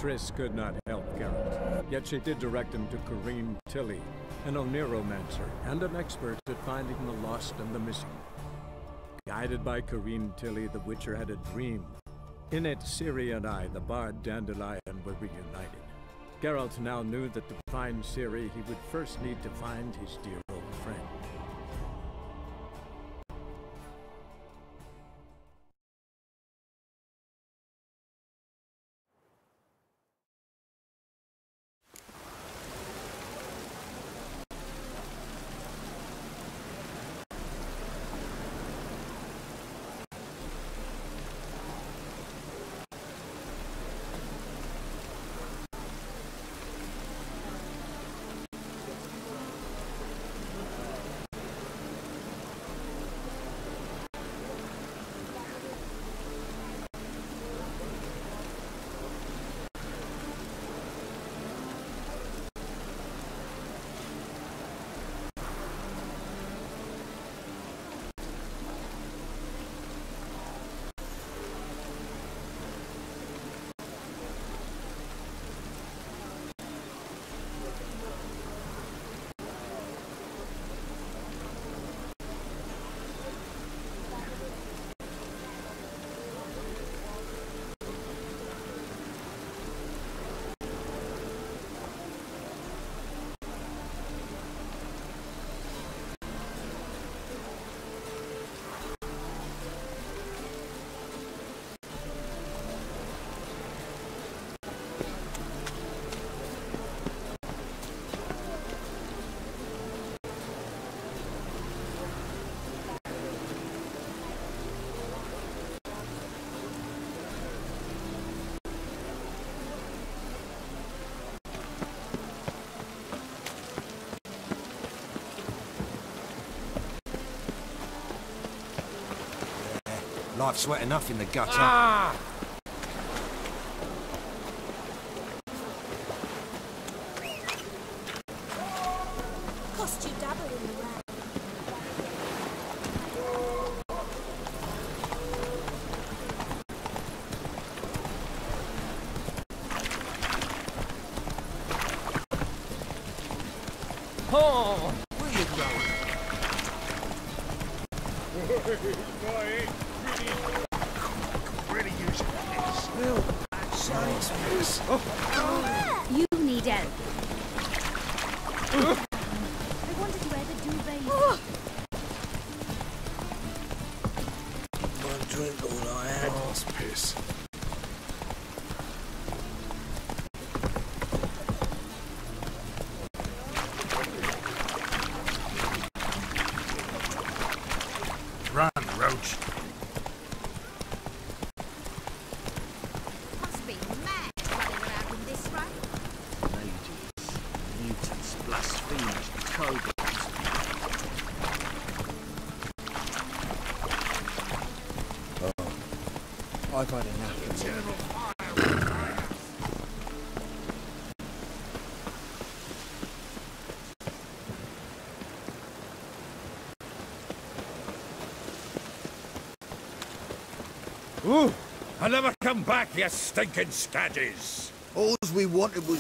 Triss could not help Geralt, yet she did direct him to Corrine Tilly, an Oniromancer and an expert at finding the lost and the missing. Guided by Corrine Tilly, the Witcher had a dream. In it, Ciri and I, the bard Dandelion, were reunited. Geralt now knew that to find Ciri, he would first need to find his dear old friend. Life's wet enough in the gutter. Ah! Cost you double in the rain. Oh! Where you going? Really using this. Well, that's nice. You need help. I wanted to wear the duvet. One drink all I had. Arse piss. Run, Roach. Must be mad running around in this run. Mages, mutants, blasphemers, kobolds. Oh, I've had enough of it. Ooh! I'll never come back, you stinking scadges! All we wanted was...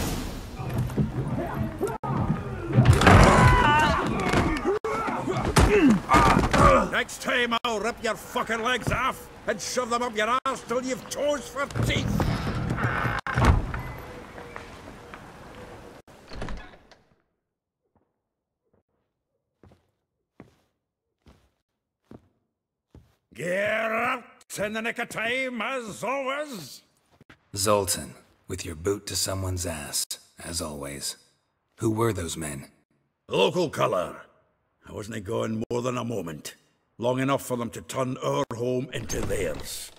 Next time I'll rip your fucking legs off and shove them up your arse till you've toes for teeth! Geralt, in the nick of time, as always. Zoltan, with your boot to someone's ass, as always. Who were those men? Local colour. I wasn't going more than a moment. Long enough for them to turn our home into theirs.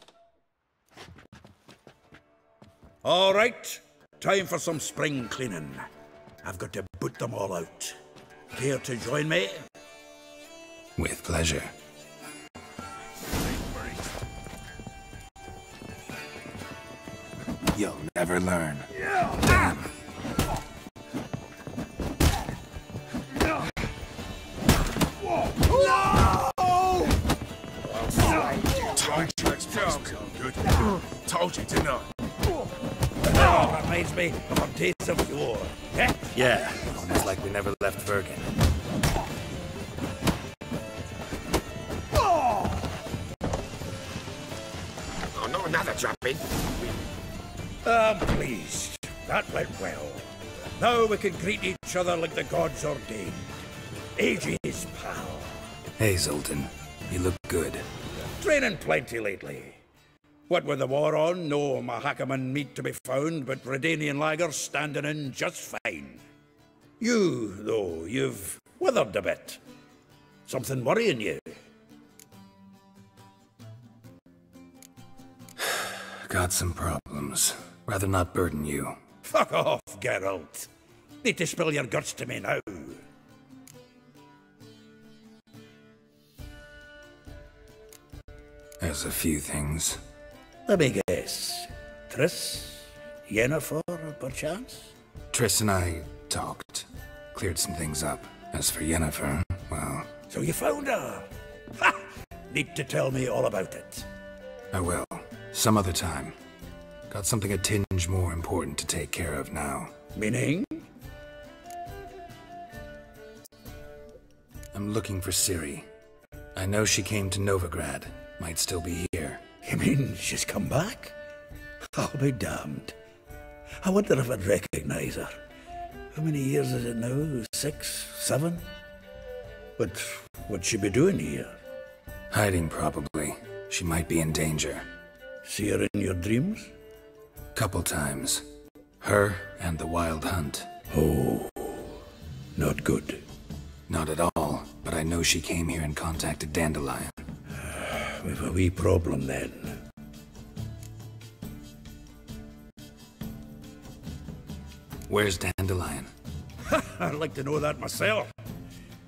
All right, time for some spring cleaning. I've got to boot them all out. Care to join me? With pleasure. You'll never learn. Damn. Told you, good. Told you, didn't I? Oh, I made memory of our days of yore. Eh? Yeah, almost like we never left Bergen. Oh, not another dropping. I'm pleased. That went well. Now we can greet each other like the gods ordained. Ages, pal. Hey, Zoltan. You look good. Training plenty lately. What with the war on, no Mahakaman meat to be found, but Redanian lagers standing in just fine. You, though, you've withered a bit. Something worrying you? Got some problems. Rather not burden you. Fuck off, Geralt. Need to spill your guts to me now. There's a few things. Let me guess. Triss? Yennefer, perchance? Triss and I talked. Cleared some things up. As for Yennefer, well... So you found her? Ha! Need to tell me all about it. I will. Some other time. Got something a tinge more important to take care of now. Meaning? I'm looking for Ciri. I know she came to Novigrad. Might still be here. You mean she's come back? I'll be damned. I wonder if I'd recognize her. How many years is it now? 6, 7? But what'd she be doing here? Hiding, probably. She might be in danger. See her in your dreams? Couple times. Her and the Wild Hunt. Oh, not good. Not at all, but I know she came here and contacted Dandelion. We've a wee problem then. Where's Dandelion? I'd like to know that myself.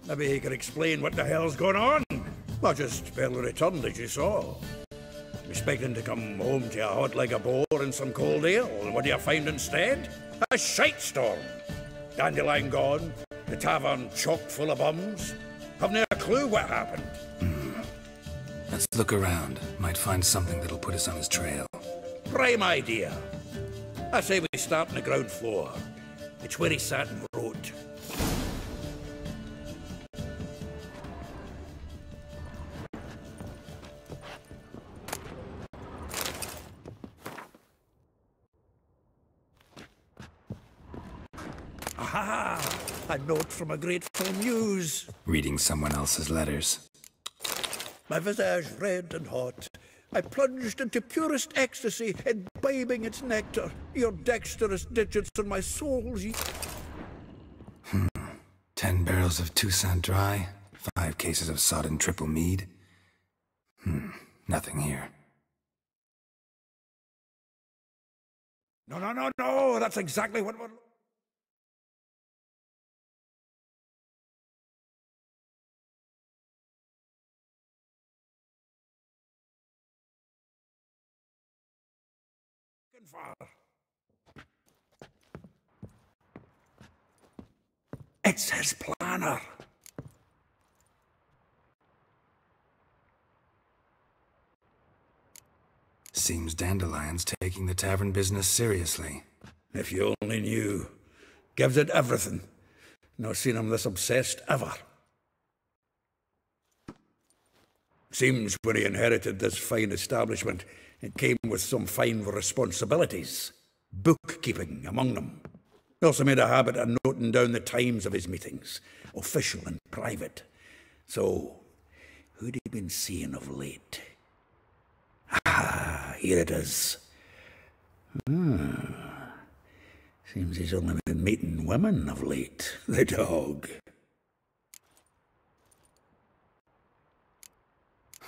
Maybe he could explain what the hell's going on. I just barely returned, as you saw. Expecting to come home to a hot like a boar and some cold ale, and what do you find instead? A shitestorm. Dandelion gone, the tavern chock full of bums. Haven't a clue what happened. Let's look around. Might find something that'll put us on his trail. Prime idea. I say we start on the ground floor. It's where he sat and wrote. Aha! A note from a grateful muse. Reading someone else's letters. My visage red and hot, I plunged into purest ecstasy, imbibing its nectar. Your dexterous digits on my soul's... 10 barrels of Toussaint Dry, 5 cases of sodden triple mead. Nothing here. No, that's exactly what we're... for. It's his planner. Seems Dandelion's taking the tavern business seriously. If you only knew. Gives it everything. Not seen him this obsessed ever. Seems when he inherited this fine establishment, it came with some fine responsibilities. Bookkeeping among them. He also made a habit of noting down the times of his meetings, official and private. So, who'd he been seeing of late? Ah, here it is. Seems he's only been meeting women of late, the dog.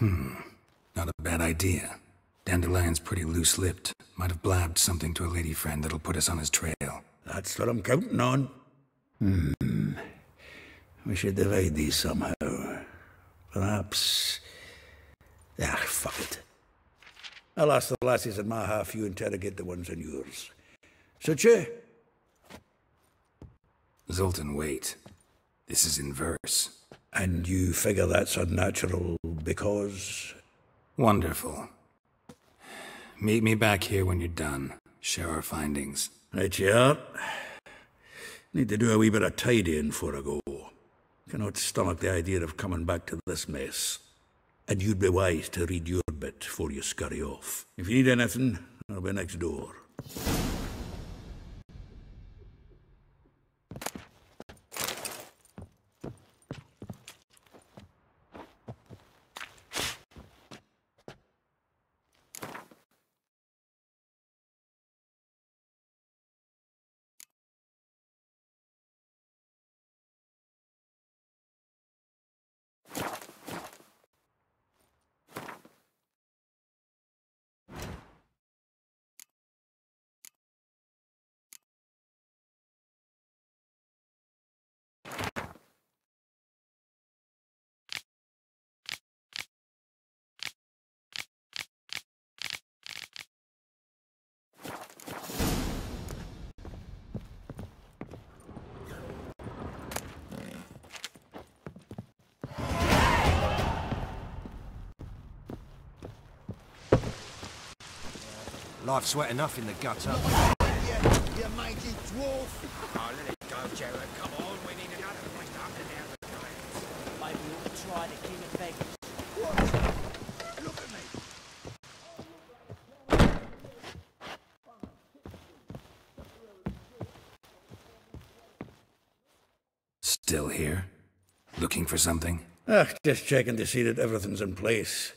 Not a bad idea. Dandelion's pretty loose-lipped. Might have blabbed something to a lady friend that'll put us on his trail. That's what I'm counting on. We should divide these somehow. Perhaps... fuck it. I'll ask the lassies in my half, you interrogate the ones in yours. Such you? Zoltan, wait. This is in verse. And you figure that's unnatural because... Wonderful. Meet me back here when you're done. Share our findings. Right you are. Need to do a wee bit of tidying before I go. Cannot stomach the idea of coming back to this mess. And you'd be wise to read your bit before you scurry off. If you need anything, I'll be next door. Life's wet enough in the gutter. You mighty dwarf! Oh, let it go, Jared. Come on, we need another place to hunt down the giants. Maybe we ought to try the King of Beggars. What? Look at me! Still here? Looking for something? Just checking to see that everything's in place.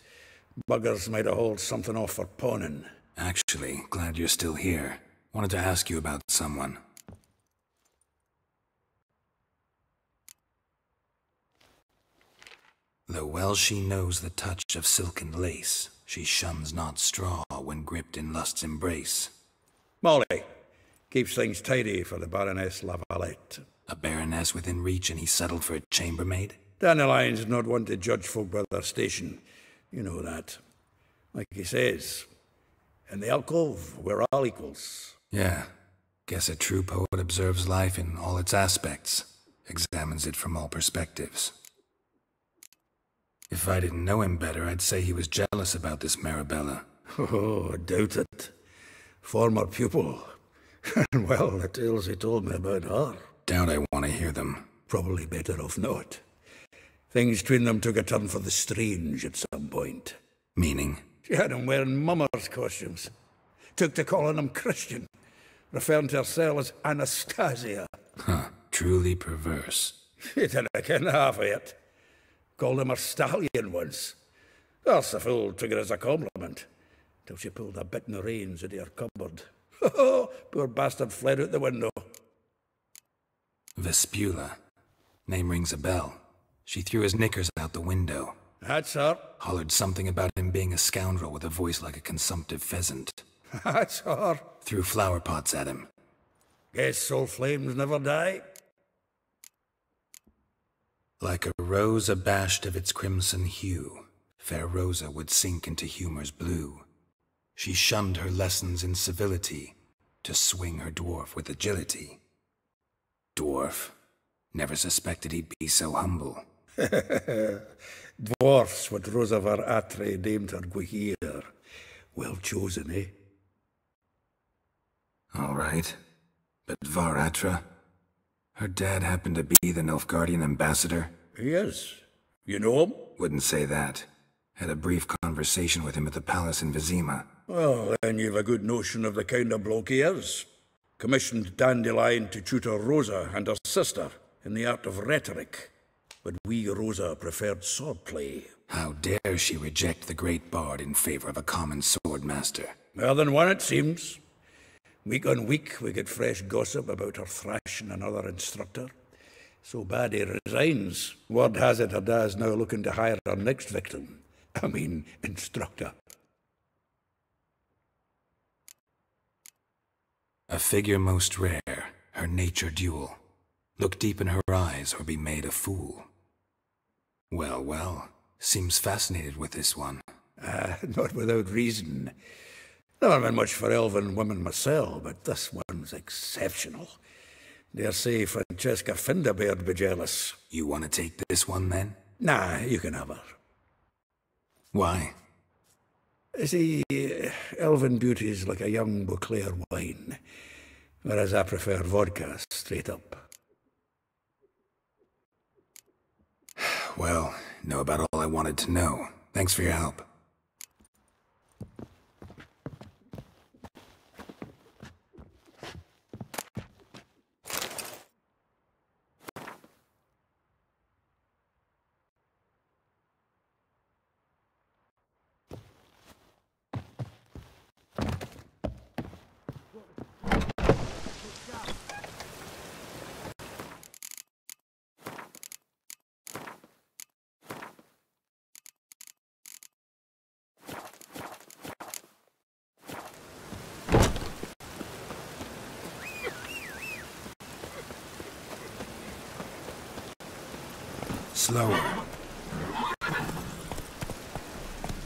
Buggers might have hauled something off for pawning. Actually, glad you're still here. Wanted to ask you about someone. Though well she knows the touch of silken lace, she shuns not straw when gripped in lust's embrace. Molly keeps things tidy for the Baroness Lavalette. A baroness within reach and he settled for a chambermaid? Dandelion's not one to judge folk by their station. You know that. Like he says, in the alcove, we're all equals. Yeah. Guess a true poet observes life in all its aspects, examines it from all perspectives. If I didn't know him better, I'd say he was jealous about this Marabella. Oh, I doubt it. Former pupil. And well, the tales he told me about her. Doubt I want to hear them. Probably better off not. Things between them took a turn for the strange at some point. Meaning? She had him wearing mummers' costumes. Took to calling him Christian, referring to herself as Anastasia. Huh, truly perverse. She didn't ken half of it. Called him her stallion once. Else the fool took it as a compliment, till she pulled a bit in the reins into her cupboard. Oh, poor bastard fled out the window. Vespula. Name rings a bell. She threw his knickers out the window. That's her. Hollered something about him being a scoundrel with a voice like a consumptive pheasant. That's her. Threw flower pots at him. Guess soul flames never die. Like a rose abashed of its crimson hue, fair Rosa would sink into humor's blue. She shunned her lessons in civility, to swing her dwarf with agility. Dwarf. Never suspected he'd be so humble. Dwarfs what Rosa var Atre deemed her Guihir. Well chosen, eh? All right. But Var Atra? Her dad happened to be the Nilfgaardian ambassador? He is. You know him? Wouldn't say that. Had a brief conversation with him at the palace in Vizima. Well, then you've a good notion of the kind of bloke he is. Commissioned Dandelion to tutor Rosa and her sister in the art of rhetoric. But we, Rosa, preferred swordplay. How dare she reject the great bard in favor of a common swordmaster? More than one, it seems. Week on week, we get fresh gossip about her thrashing another instructor. So bad he resigns. Word has it her dad's now looking to hire her next victim. I mean, instructor. A figure most rare, her nature dual. Look deep in her eyes or be made a fool. Well, well, seems fascinated with this one. Not without reason. Never been much for elven women myself, but this one's exceptional. Dare say Francesca Finderbeard be jealous. You want to take this one, then? Nah, you can have her. Why? See, elven beauty's like a young Beauclair wine. Whereas I prefer vodka, straight up. Well, know about all I wanted to know. Thanks for your help. Slower.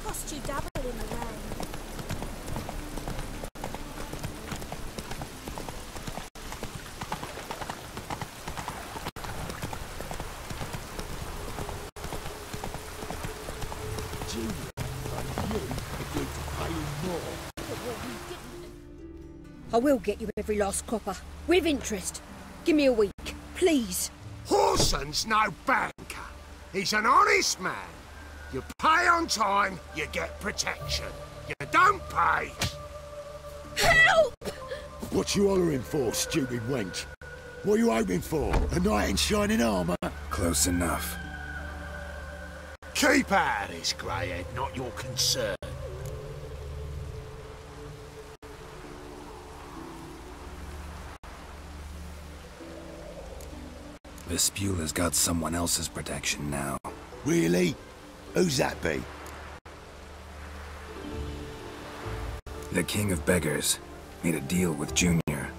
Cost you double in the rain. I will get you every last copper, with interest. Give me a week, please. Horson's no banker. He's an honest man. You pay on time, you get protection. You don't pay. Help! What you hollering for, stupid wench? What are you hoping for? A knight in shining armour? Close enough. Keep out of this, greyhead, not your concern. Vespula's got someone else's protection now. Really? Who's that be? The King of Beggars made a deal with Junior.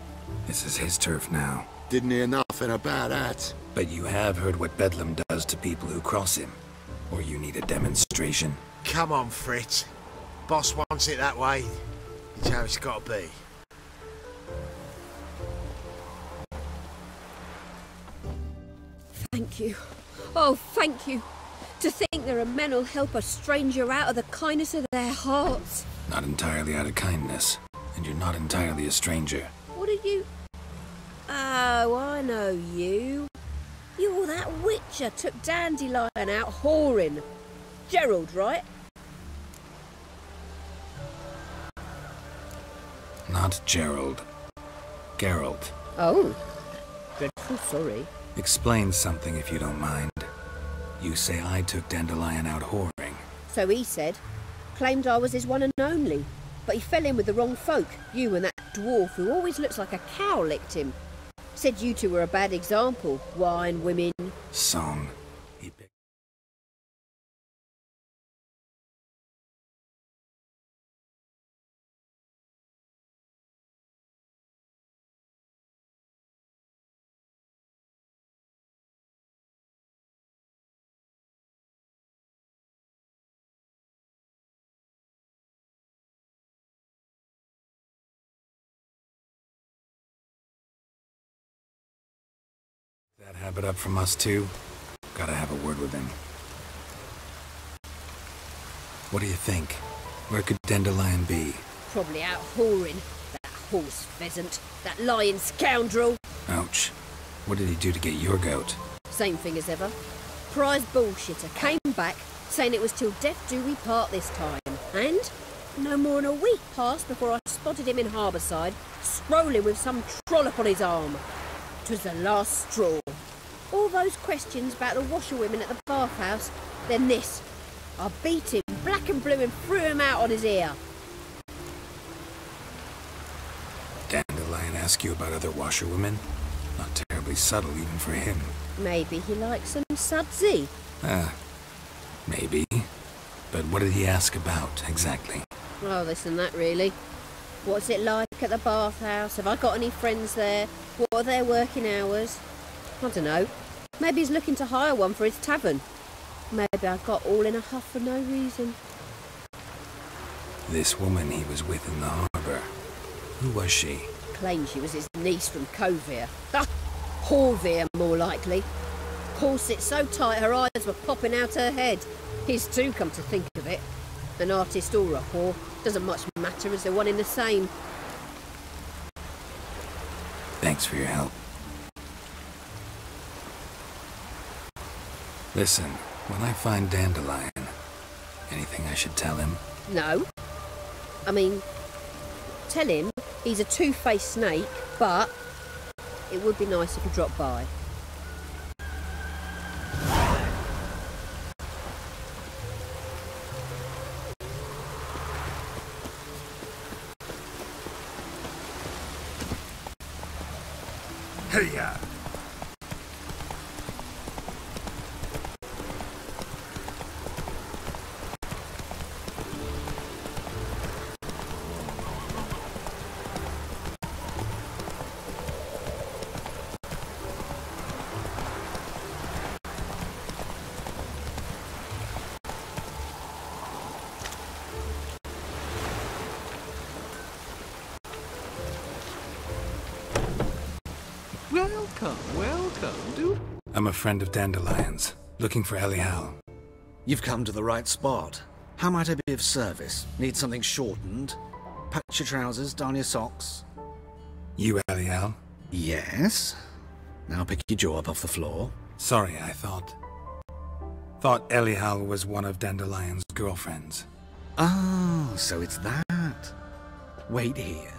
This is his turf now. Didn't hear nothing about that. But you have heard what Bedlam does to people who cross him. Or you need a demonstration? Come on, Fritz. Boss wants it that way. It's how it's got to be. Thank you. Oh, thank you. To think there are men who'll help a stranger out of the kindness of their hearts. Not entirely out of kindness. And you're not entirely a stranger. What are you... Oh, I know you. You're that witcher took Dandelion out whoring. Gerald, right? Not Gerald. Geralt. Oh. Dreadful sorry. Explain something if you don't mind. You say I took Dandelion out whoring. So he said. Claimed I was his one and only. But he fell in with the wrong folk. You and that dwarf who always looks like a cow licked him. Said you two were a bad example. Wine, women... Song. He picked... That habit up from us too? Gotta have a word with him. What do you think? Where could Dandelion be? Probably out whoring. That horse pheasant. That lying scoundrel. Ouch. What did he do to get your goat? Same thing as ever. Prize bullshitter came back saying it was till death do we part this time. And no more than a week passed before I spotted him in Harbourside, strolling with some trollop on his arm. 'Twas the last straw. All those questions about the washerwomen at the bathhouse, then this. I beat him black and blue and threw him out on his ear. Dandelion ask you about other washerwomen? Not terribly subtle even for him. Maybe he likes some sudsy. Maybe. But what did he ask about, exactly? Oh, this and that, really. What's it like at the bathhouse? Have I got any friends there? What are their working hours? I don't know. Maybe he's looking to hire one for his tavern. Maybe I got all in a huff for no reason. This woman he was with in the harbour. Who was she? Claimed she was his niece from Kovir. Horvir, more likely. Corset so tight her eyes were popping out her head. His too, come to think of it. An artist or a whore. Doesn't much matter as they're one in the same. Thanks for your help. Listen, when I find Dandelion, anything I should tell him? No. I mean, tell him he's a two-faced snake, but it would be nice if he dropped by. Hey-ya! Welcome, dude. I'm a friend of Dandelion's, looking for Elial. You've come to the right spot. How might I be of service? Need something shortened? Patch your trousers, darn your socks. You Elial? Yes. Now pick your jaw up off the floor. Sorry, I thought Elial was one of Dandelion's girlfriends. Oh, so it's that. Wait here.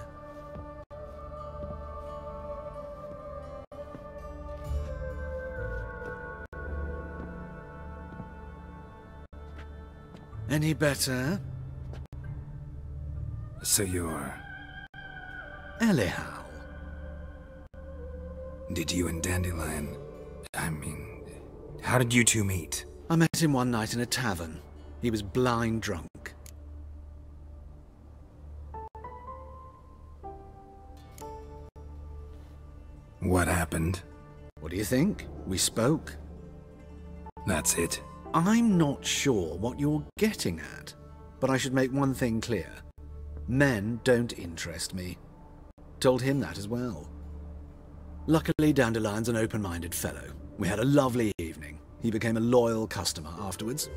Any better? So you're... Elial. Did you and Dandelion... how did you two meet? I met him one night in a tavern. He was blind drunk. What happened? What do you think? We spoke. That's it. I'm not sure what you're getting at, but I should make one thing clear. Men don't interest me. Told him that as well. Luckily, Dandelion's an open-minded fellow. We had a lovely evening. He became a loyal customer afterwards.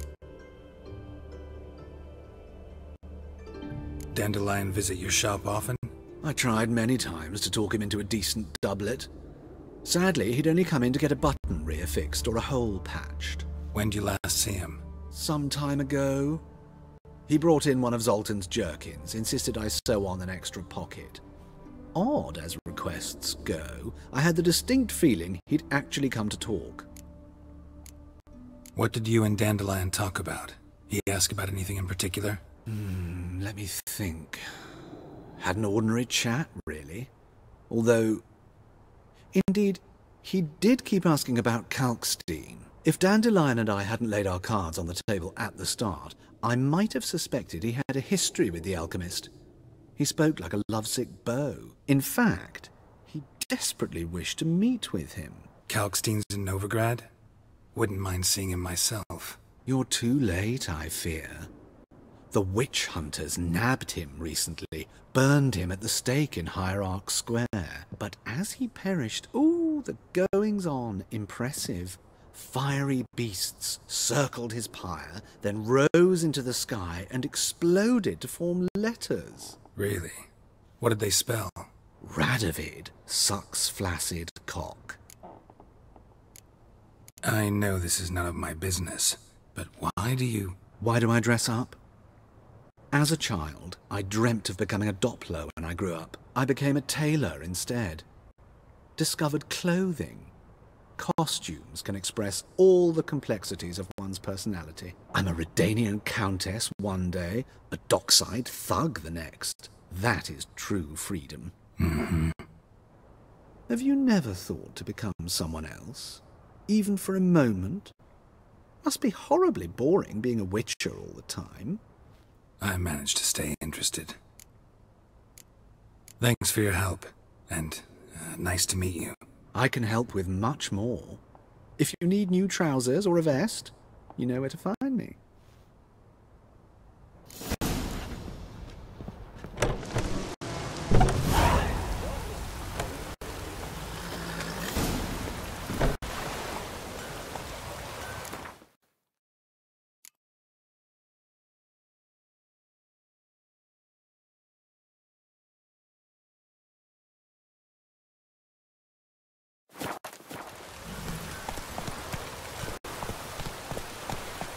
Dandelion visit your shop often? I tried many times to talk him into a decent doublet. Sadly, he'd only come in to get a button reaffixed or a hole patched. When did you last see him? Some time ago. He brought in one of Zoltan's jerkins, insisted I sew on an extra pocket. Odd as requests go, I had the distinct feeling he'd actually come to talk. What did you and Dandelion talk about? He ask about anything in particular? Let me think. Had an ordinary chat, really. Although, indeed, he did keep asking about Kalkstein. If Dandelion and I hadn't laid our cards on the table at the start, I might have suspected he had a history with the alchemist. He spoke like a lovesick beau. In fact, he desperately wished to meet with him. Kalkstein's in Novigrad? Wouldn't mind seeing him myself. You're too late, I fear. The witch hunters nabbed him recently, burned him at the stake in Hierarch Square. But as he perished, ooh, the goings-on, impressive. Fiery beasts circled his pyre, then rose into the sky and exploded to form letters. Really? What did they spell? Radovid sucks flaccid cock. I know this is none of my business, but why do I dress up? As a child, I dreamt of becoming a Doppler when I grew up. I became a tailor instead. Discovered clothing. Costumes can express all the complexities of one's personality. I'm a Redanian countess one day, a dockside thug the next. That is true freedom. Have you never thought to become someone else? Even for a moment? Must be horribly boring being a witcher all the time. I managed to stay interested. Thanks for your help, and nice to meet you. I can help with much more. If you need new trousers or a vest, you know where to find me.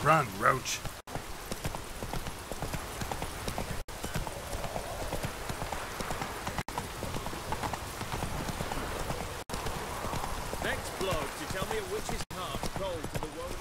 Run, Roach. Next bloke to tell me a witch's heart cold to the world.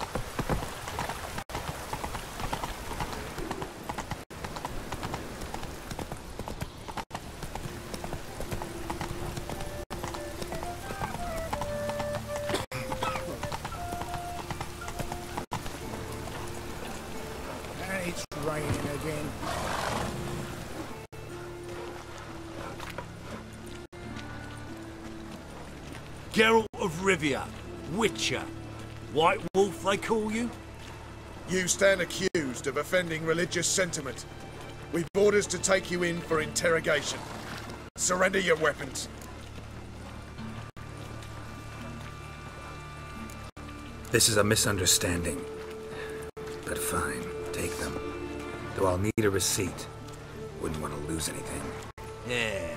And it's raining again. Geralt of Rivia, Witcher. White Wolf, they call you? You stand accused of offending religious sentiment. We've orders to take you in for interrogation. Surrender your weapons. This is a misunderstanding. But fine, take them. Though I'll need a receipt. Wouldn't want to lose anything. Yeah,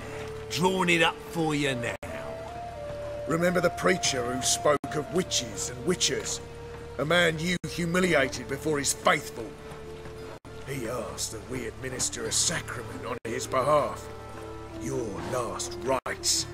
drawing it up for you now. Remember the preacher who spoke of witches and witchers? A man you humiliated before his faithful. He asked that we administer a sacrament on his behalf. Your last rites.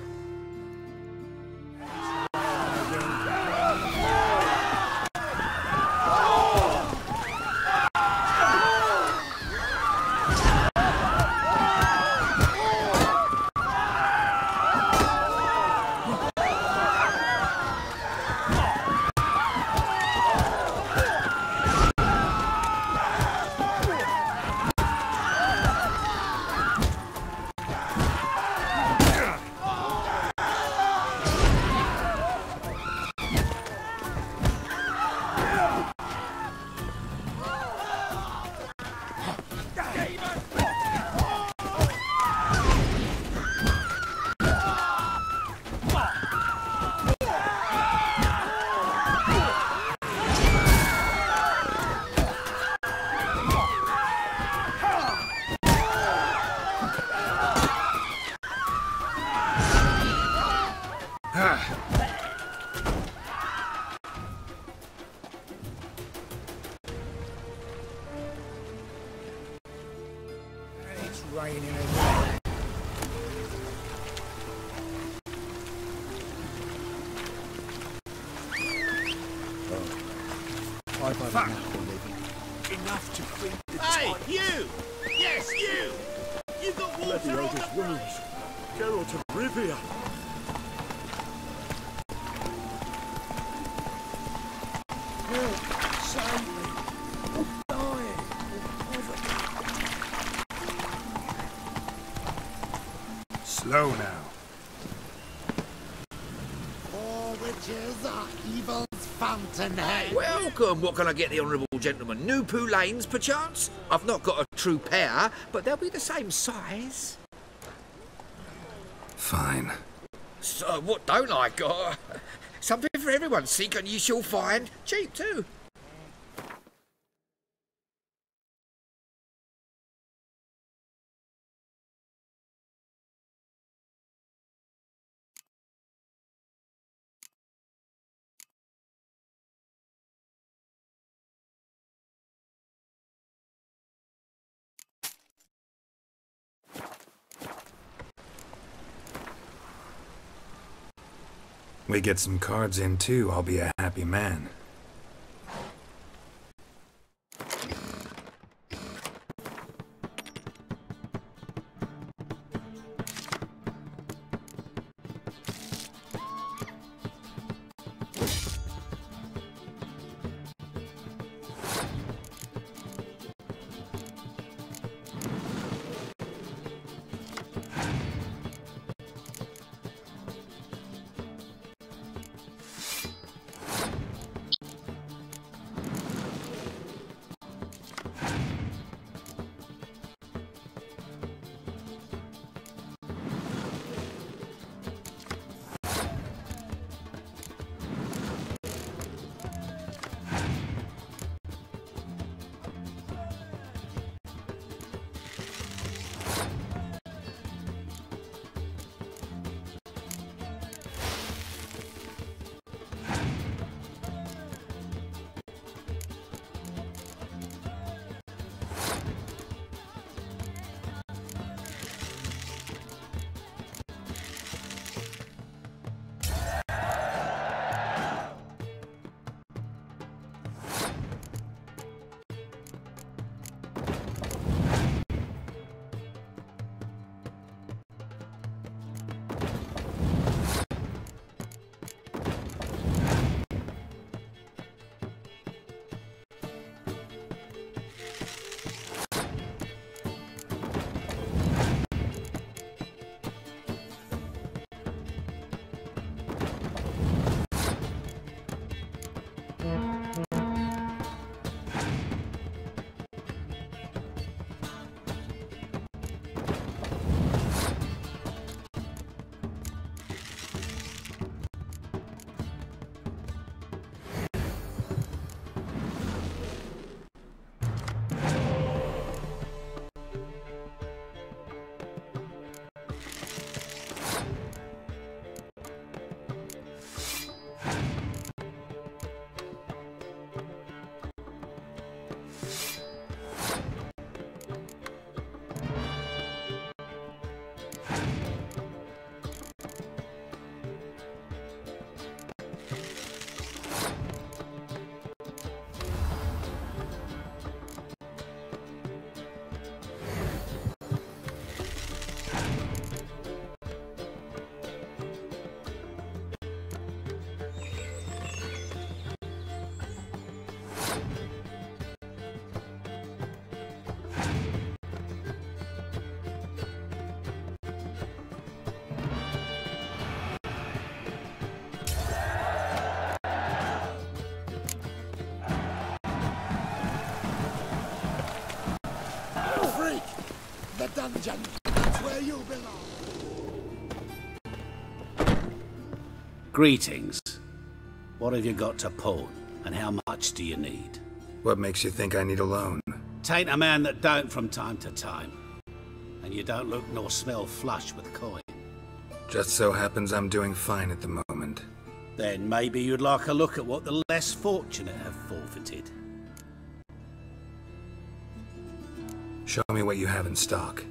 It's raining again. I've had enough of living. Enough to feed the Hey, tide. you! Yes, you! You got Let water the on eldest the wounds. Geralt of Rivia. Help, save me. I'm dying of poverty. Slow now. All witches are evil's fountainhead. Welcome! What can I get the honourable gentleman? New poulaines, perchance? I've not got a true pair, but they'll be the same size. Fine. So, what don't I got? Something for everyone. Seek and you shall find. Cheap, too. We get some cards in too, I'll be a happy man. dungeon. That's where you belong. Greetings. What have you got to pawn, and how much do you need? What makes you think I need a loan? Tain't a man that don't from time to time. And you don't look nor smell flush with coin. Just so happens I'm doing fine at the moment. Then maybe you'd like a look at what the less fortunate have forfeited. Show me what you have in stock.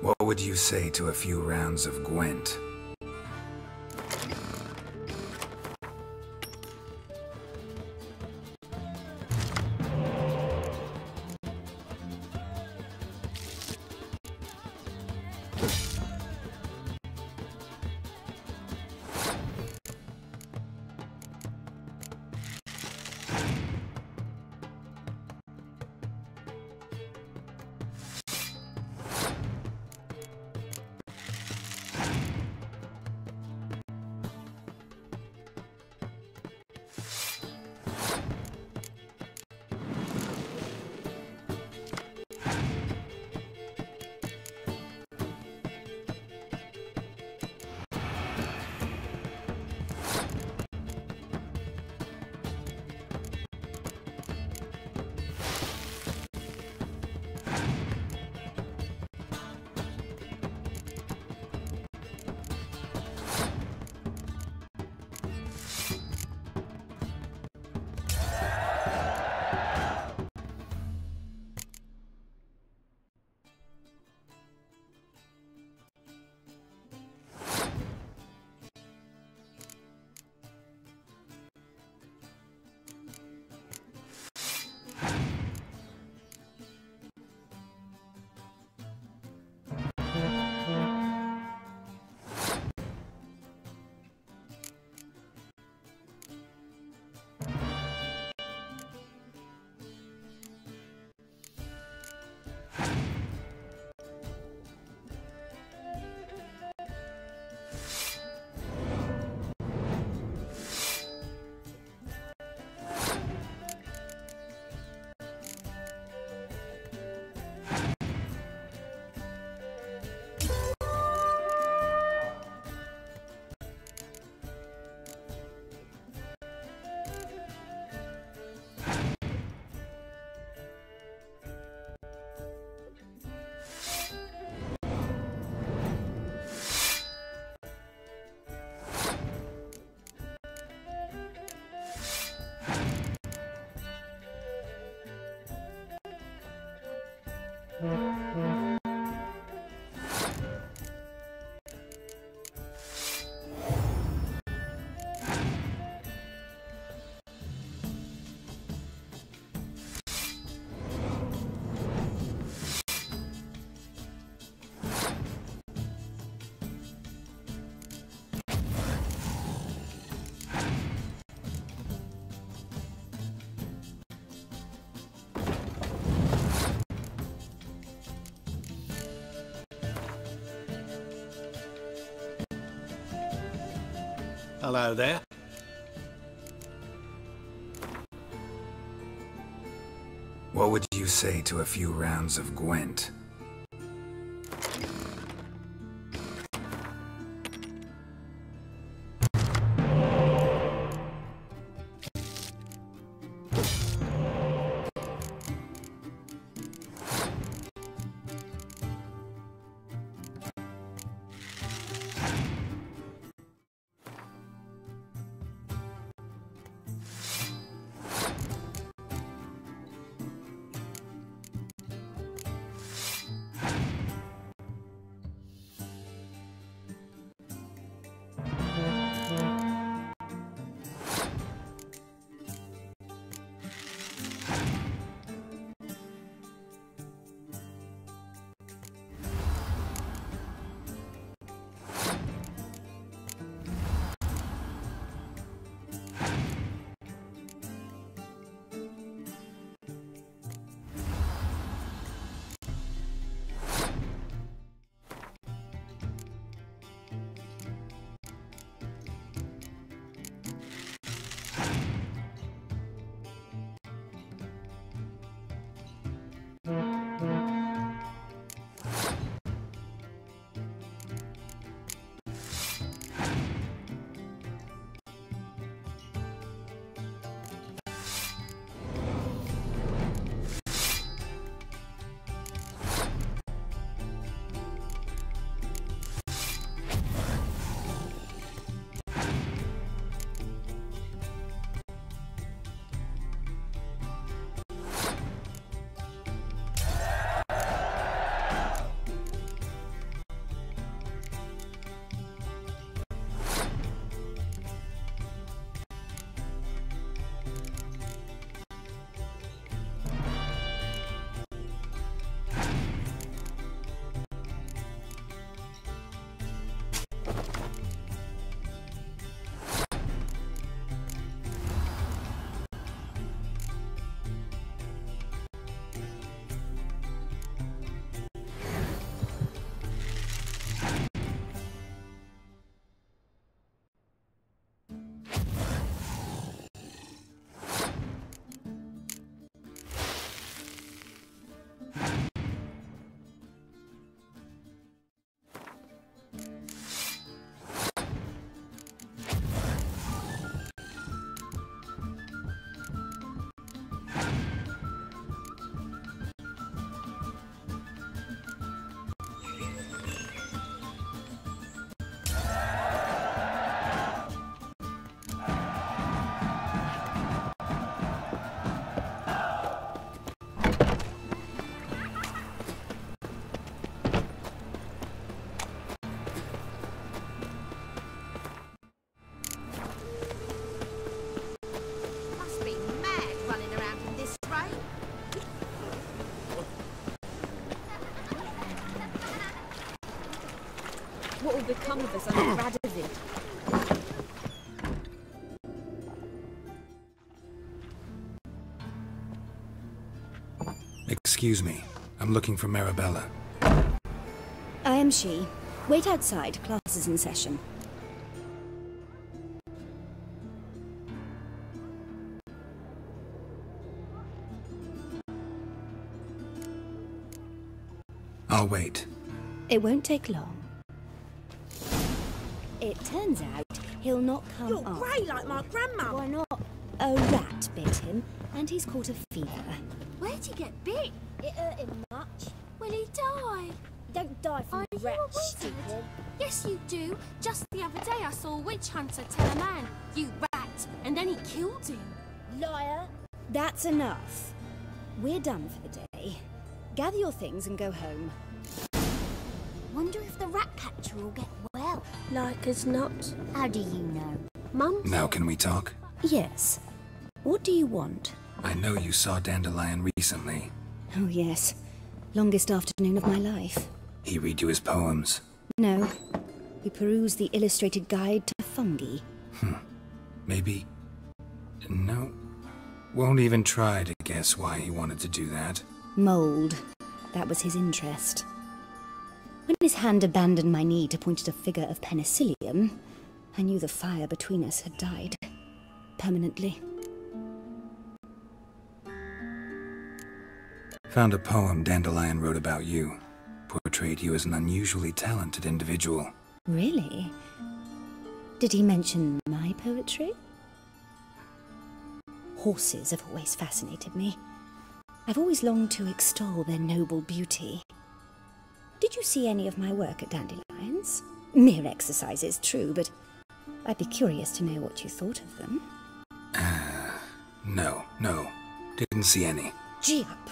What would you say to a few rounds of Gwent? Hello there. What would you say to a few rounds of Gwent? have become of us under Radovid? Excuse me. I'm looking for Marabella. I am she. Wait outside. Class is in session. I'll wait. It won't take long. It turns out he'll not come You're after. grey like my grandma. Why not? A rat bit him, and he's caught a fever. Where'd he get bit? It hurt him much. Will he die? Don't die from Are you a rats, wizard? stupid. Yes, you do. Just the other day I saw a witch hunter tell a man, "You rat," and then he killed him. Liar! That's enough. We're done for the day. Gather your things and go home. Wonder if the rat catcher will get well. Like as not. How do you know? Mum? Now can we talk? Yes. What do you want? I know you saw Dandelion recently. Oh, yes. Longest afternoon of my life. He read you his poems. No. We perused the illustrated guide to fungi. Maybe... No. Won't even try to guess why he wanted to do that. Mould. That was his interest. When his hand abandoned my knee to point at a figure of penicillium, I knew the fire between us had died. Permanently. Found a poem Dandelion wrote about you. Portrayed you as an unusually talented individual. Really? Did he mention my poetry? Horses have always fascinated me. I've always longed to extol their noble beauty. Did you see any of my work at Dandelions? Mere exercises, true, but I'd be curious to know what you thought of them. No. Didn't see any. Gee up!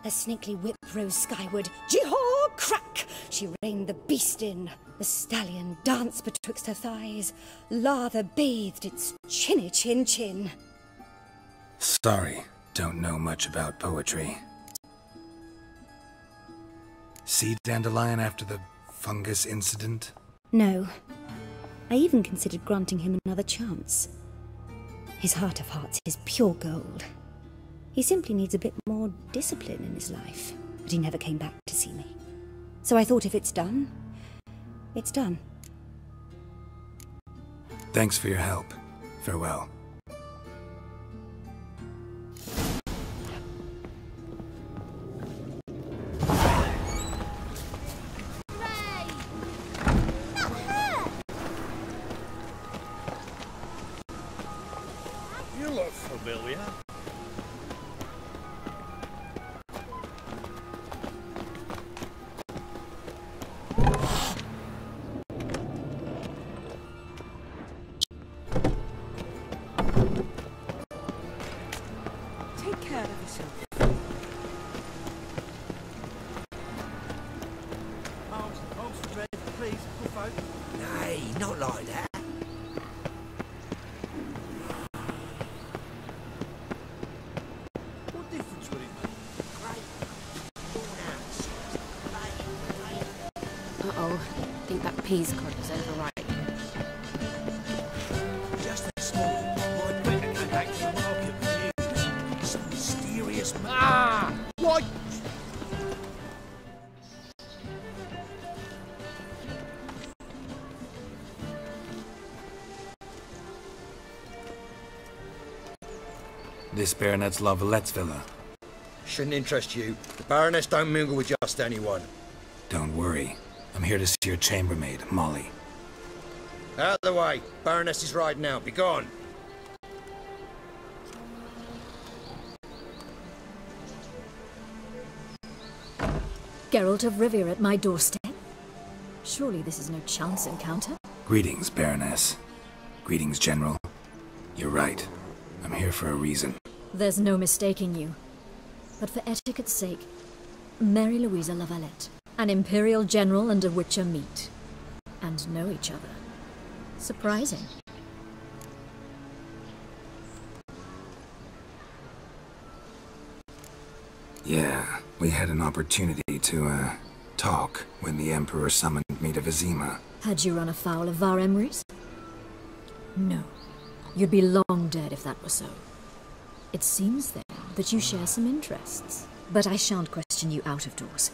A snakely whip rose skyward. Jee-haw! Crack! She reined the beast in. The stallion danced betwixt her thighs. Lather bathed its chinny chin. Sorry, don't know much about poetry. See Dandelion after the fungus incident? No. I even considered granting him another chance. His heart of hearts is pure gold. He simply needs a bit more discipline in his life, but he never came back to see me. So I thought if it's done, it's done. Thanks for your help. Farewell. You look familiar. Take care of yourself. Arms, Red, please, good folk. Nay, not like that. What difference would it make? Uh-oh. I think that peas cod is overripe. Just a small. My Peter came back to the market with news. Some mysterious man. Ah! What? This Baronet's Lavallette's villa. Shouldn't interest you. The Baroness don't mingle with just anyone. Don't worry. I'm here to see your chambermaid, Molly. Out of the way. Baroness is riding out. Be gone. Geralt of Rivia at my doorstep? Surely this is no chance encounter? Greetings, Baroness. Greetings, General. You're right. I'm here for a reason. There's no mistaking you. But for etiquette's sake, Mary Louisa Lavalette, an Imperial General and a Witcher meet. And know each other. Surprising. Yeah, we had an opportunity to, talk when the Emperor summoned me to Vizima. Had you run afoul of Var Emrys? No. You'd be long dead if that were so. It seems, then, that you share some interests. But I shan't question you out of doors.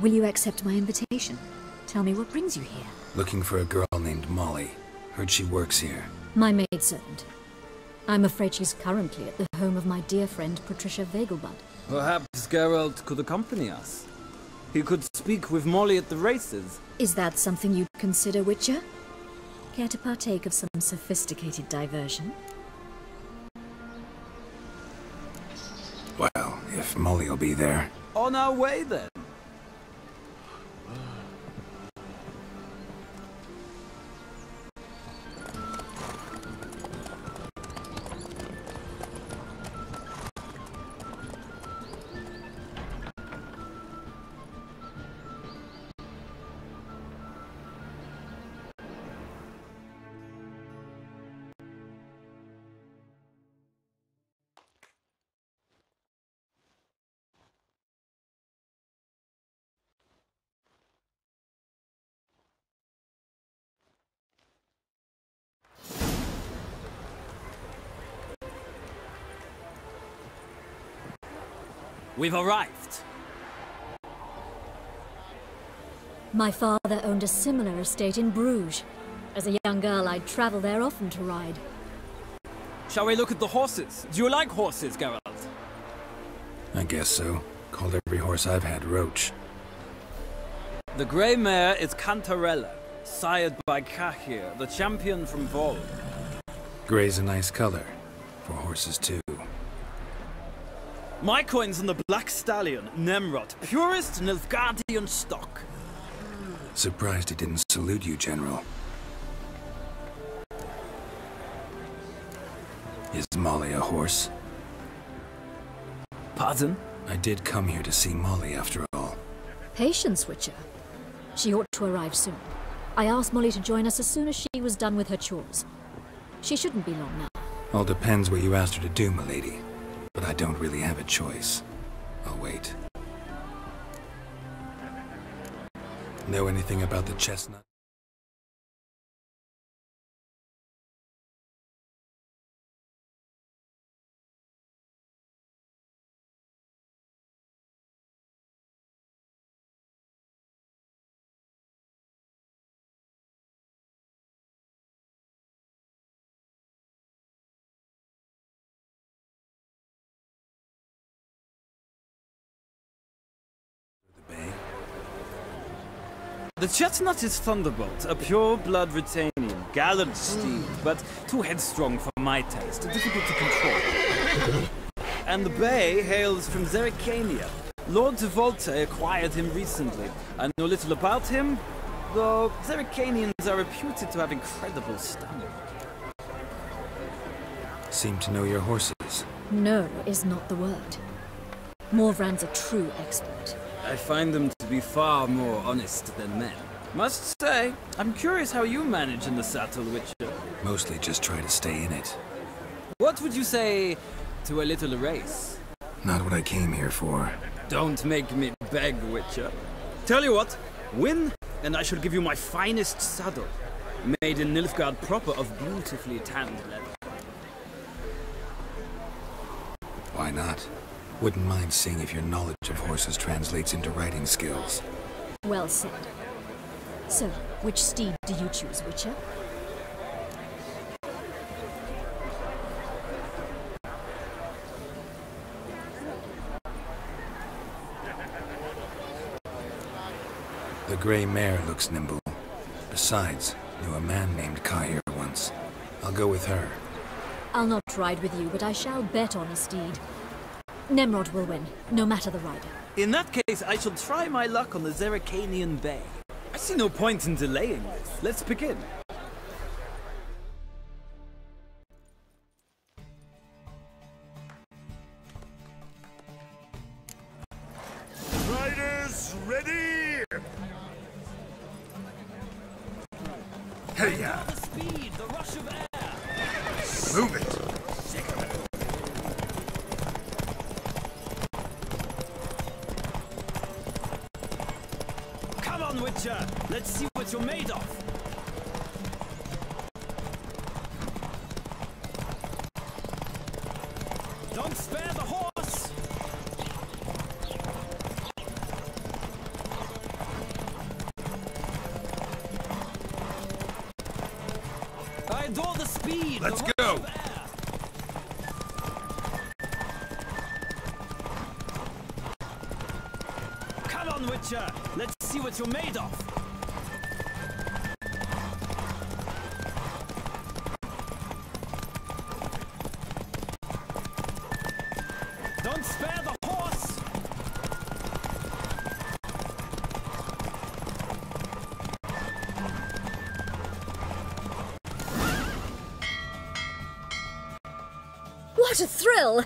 Will you accept my invitation? Tell me what brings you here. Looking for a girl named Molly. Heard she works here. My maidservant. I'm afraid she's currently at the home of my dear friend Patricia Vegelbud. Perhaps Geralt could accompany us. He could speak with Molly at the races. Is that something you'd consider, Witcher? Care to partake of some sophisticated diversion? Well, if Molly will be there. On our way, then. We've arrived. My father owned a similar estate in Bruges. As a young girl, I'd travel there often to ride. Shall we look at the horses? Do you like horses, Geralt? I guess so. Called every horse I've had Roach. The grey mare is Cantarella, sired by Cahir, the champion from Vol. Grey's a nice color. For horses, too. My coin's on the black stallion, Nemrod, purest Nilfgaardian stock. Surprised he didn't salute you, General. Is Molly a horse? Pardon? I did come here to see Molly, after all. Patience, Witcher. She ought to arrive soon. I asked Molly to join us as soon as she was done with her chores. She shouldn't be long now. All depends what you asked her to do, milady. But I don't really have a choice. I'll wait. Know anything about the chestnut? The chestnut is Thunderbolt, a pure-blood Retanian, gallant steed, but too headstrong for my taste, difficult to control. And the bay hails from Zerrikania. Lord de Volte acquired him recently. I know little about him, though Zerrikanians are reputed to have incredible stamina. Seem to know your horses. No is not the word. Morvran's a true expert. I find them to be far more honest than men. Must say, I'm curious how you manage in the saddle, Witcher. Mostly just try to stay in it. What would you say to a little race? Not what I came here for. Don't make me beg, Witcher. Tell you what, win, and I shall give you my finest saddle. Made in Nilfgaard proper of beautifully tanned leather. Why not? Wouldn't mind seeing if your knowledge of horses translates into riding skills. Well said. So, which steed do you choose, Witcher? The grey mare looks nimble. Besides, knew a man named Cahir once. I'll go with her. I'll not ride with you, but I shall bet on a steed. Nemrod will win, no matter the rider. In that case, I shall try my luck on the Zerrikanian Bay. I see no point in delaying this. Let's begin. Riders, ready? Hey-ya! The speed, the rush of air. Move it! Witcher! Let's see what you're made of! Don't spare the horse! I adore the speed! Let's go! Come on, Witcher! Let's see what you're made of! Don't spare the horse! What a thrill! A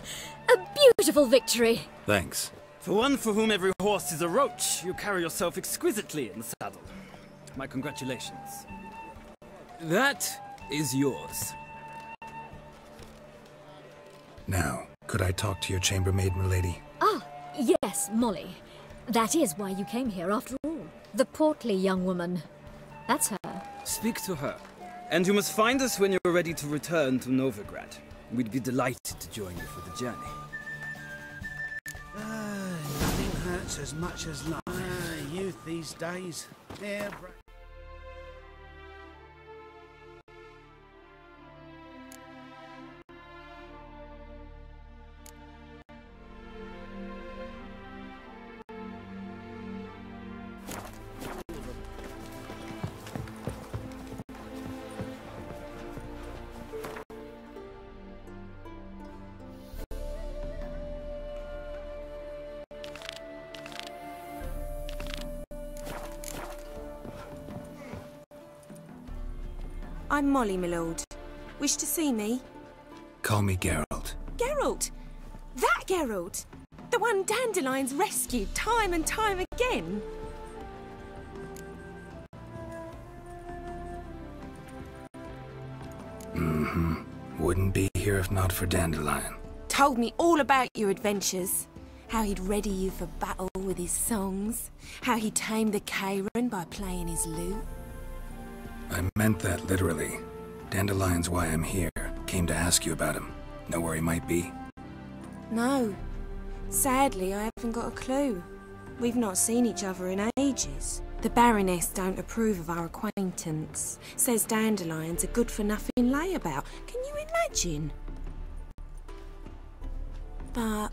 beautiful victory! Thanks. For one for whom every horse is a roach, you carry yourself exquisitely in the saddle. My congratulations. That is yours. Now, could I talk to your chambermaid, milady? Ah, yes, Molly. That is why you came here after all. The portly young woman. That's her. Speak to her. And you must find us when you're ready to return to Novigrad. We'd be delighted to join you for the journey. Nothing hurts as much as life. Youth these days. Yeah, I'm Molly, my lord. Wish to see me? Call me Geralt. Geralt! That Geralt! The one Dandelion's rescued time and time again! Mm-hmm. Wouldn't be here if not for Dandelion. Told me all about your adventures. How he'd ready you for battle with his songs. How he tamed the Karen by playing his lute. I meant that literally. Dandelion's why I'm here. Came to ask you about him. Know where he might be? No. Sadly, I haven't got a clue. We've not seen each other in ages. The Baroness don't approve of our acquaintance. Says Dandelion's a good-for-nothing layabout. Can you imagine? But...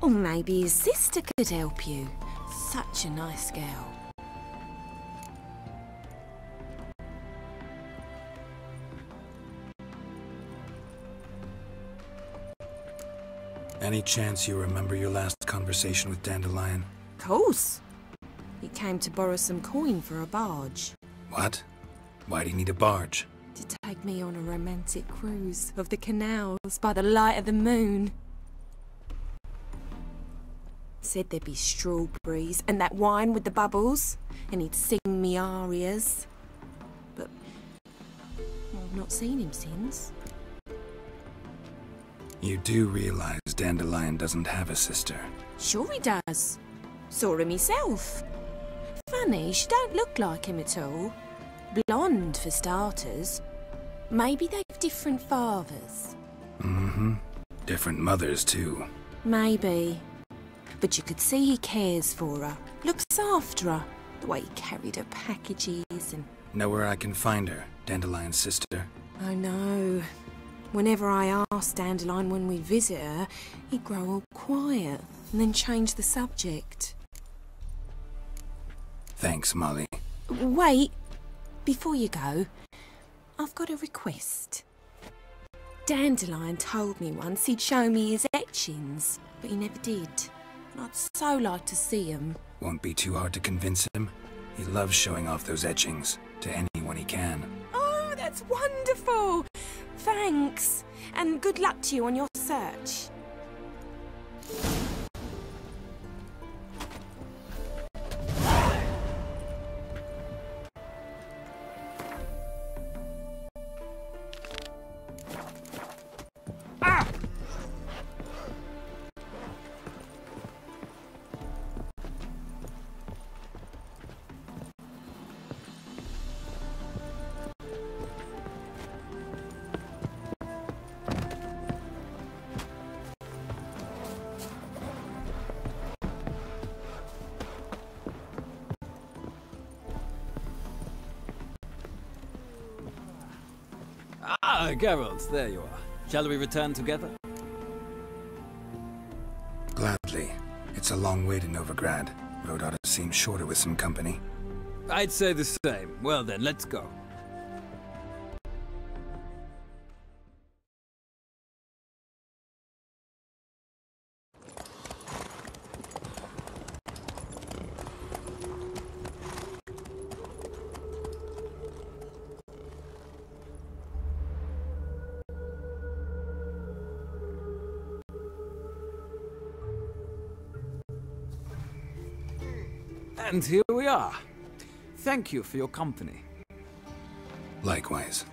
or maybe his sister could help you. Such a nice girl. Any chance you remember your last conversation with Dandelion? Course. He came to borrow some coin for a barge. What? Why do you need a barge? To take me on a romantic cruise of the canals by the light of the moon. Said there'd be strawberries and that wine with the bubbles, and he'd sing me arias. But I've not seen him since. You do realize Dandelion doesn't have a sister? Sure he does. Saw him myself. Funny, she don't look like him at all. Blonde, for starters. Maybe they've different fathers. Mm-hmm. Different mothers, too. Maybe. But you could see he cares for her. Looks after her. The way he carried her packages and... Know where I can find her, Dandelion's sister? I know. Whenever I asked Dandelion when we'd visit her, he'd grow all quiet and then change the subject. Thanks, Molly. Wait. Before you go, I've got a request. Dandelion told me once he'd show me his etchings, but he never did. And I'd so like to see them. Won't be too hard to convince him. He loves showing off those etchings to anyone he can. Oh, that's wonderful! Thanks, and good luck to you on your search. Ah, Geralt, there you are. Shall we return together? Gladly. It's a long way to Novigrad. Road ought to seem shorter with some company. I'd say the same. Well then, let's go. And here we are. Thank you for your company. Likewise.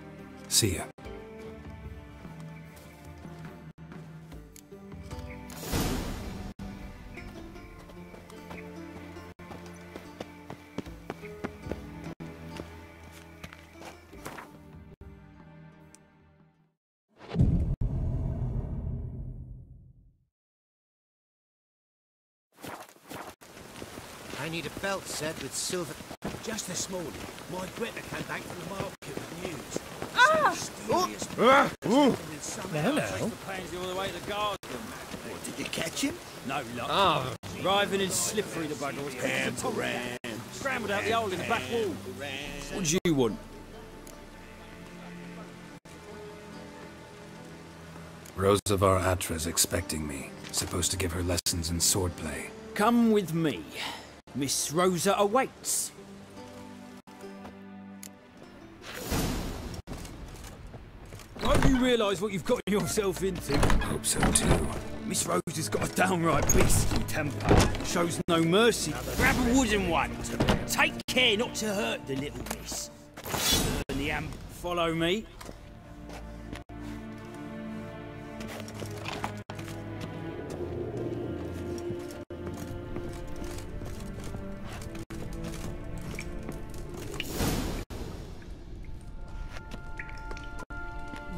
See ya. I need a belt set with silver. Just this morning, my Greta came back from the market with news. Hello. All the way to Garden. What, did you catch him? No luck. Driving in slippery, the bugger was scrambled out the hole in the back wall. What do you want? Rosavar Atra's expecting me. Supposed to give her lessons in swordplay. Come with me. Miss Rosa awaits. Won't you realise what you've got yourself into? Hope so too. Miss Rosa's got a downright beastly temper. Shows no mercy. Grab a wooden one. Take care not to hurt the little miss. Turn the amp. Follow me.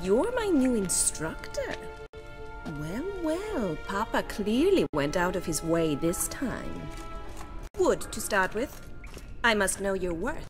You're my new instructor? Well, well, Papa clearly went out of his way this time. Wood, to start with. I must know your worth.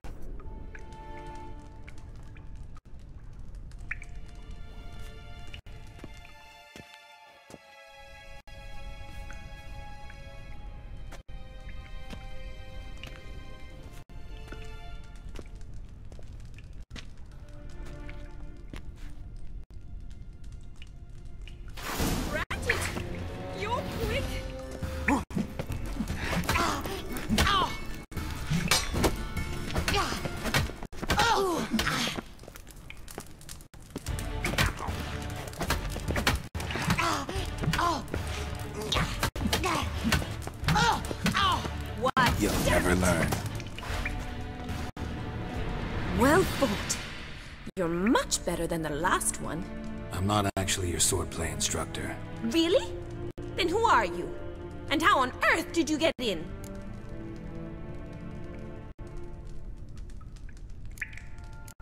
You'll never learn. Well fought. You're much better than the last one. I'm not actually your swordplay instructor. Really? Then who are you? And how on earth did you get in?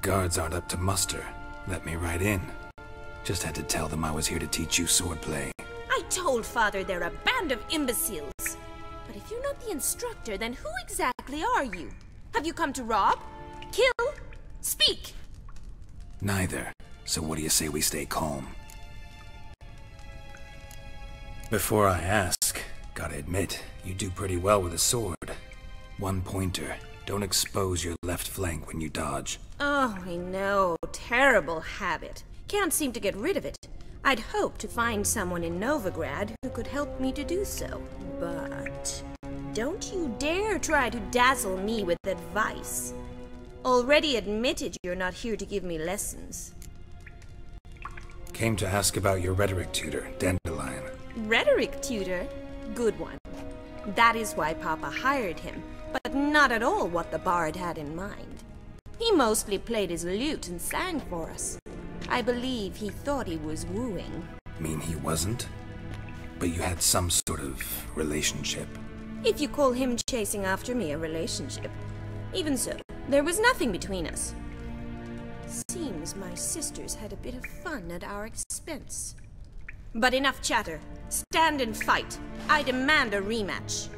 Guards aren't up to muster. Let me right in. Just had to tell them I was here to teach you swordplay. I told Father they're a band of imbeciles. But if you're not the instructor, then who exactly are you? Have you come to rob? Kill? Speak! Neither. So what do you say we stay calm? Before I ask, gotta admit, you do pretty well with a sword. One pointer. Don't expose your left flank when you dodge. Oh, I know. Terrible habit. Can't seem to get rid of it. I'd hoped to find someone in Novigrad who could help me to do so. But don't you dare try to dazzle me with advice. Already admitted you're not here to give me lessons. Came to ask about your rhetoric tutor, Dandelion. Rhetoric tutor? Good one. That is why Papa hired him, but not at all what the bard had in mind. He mostly played his lute and sang for us. I believe he thought he was wooing. Mean he wasn't? But you had some sort of relationship. If you call him chasing after me a relationship. Even so, there was nothing between us. Seems my sisters had a bit of fun at our expense. But enough chatter. Stand and fight. I demand a rematch.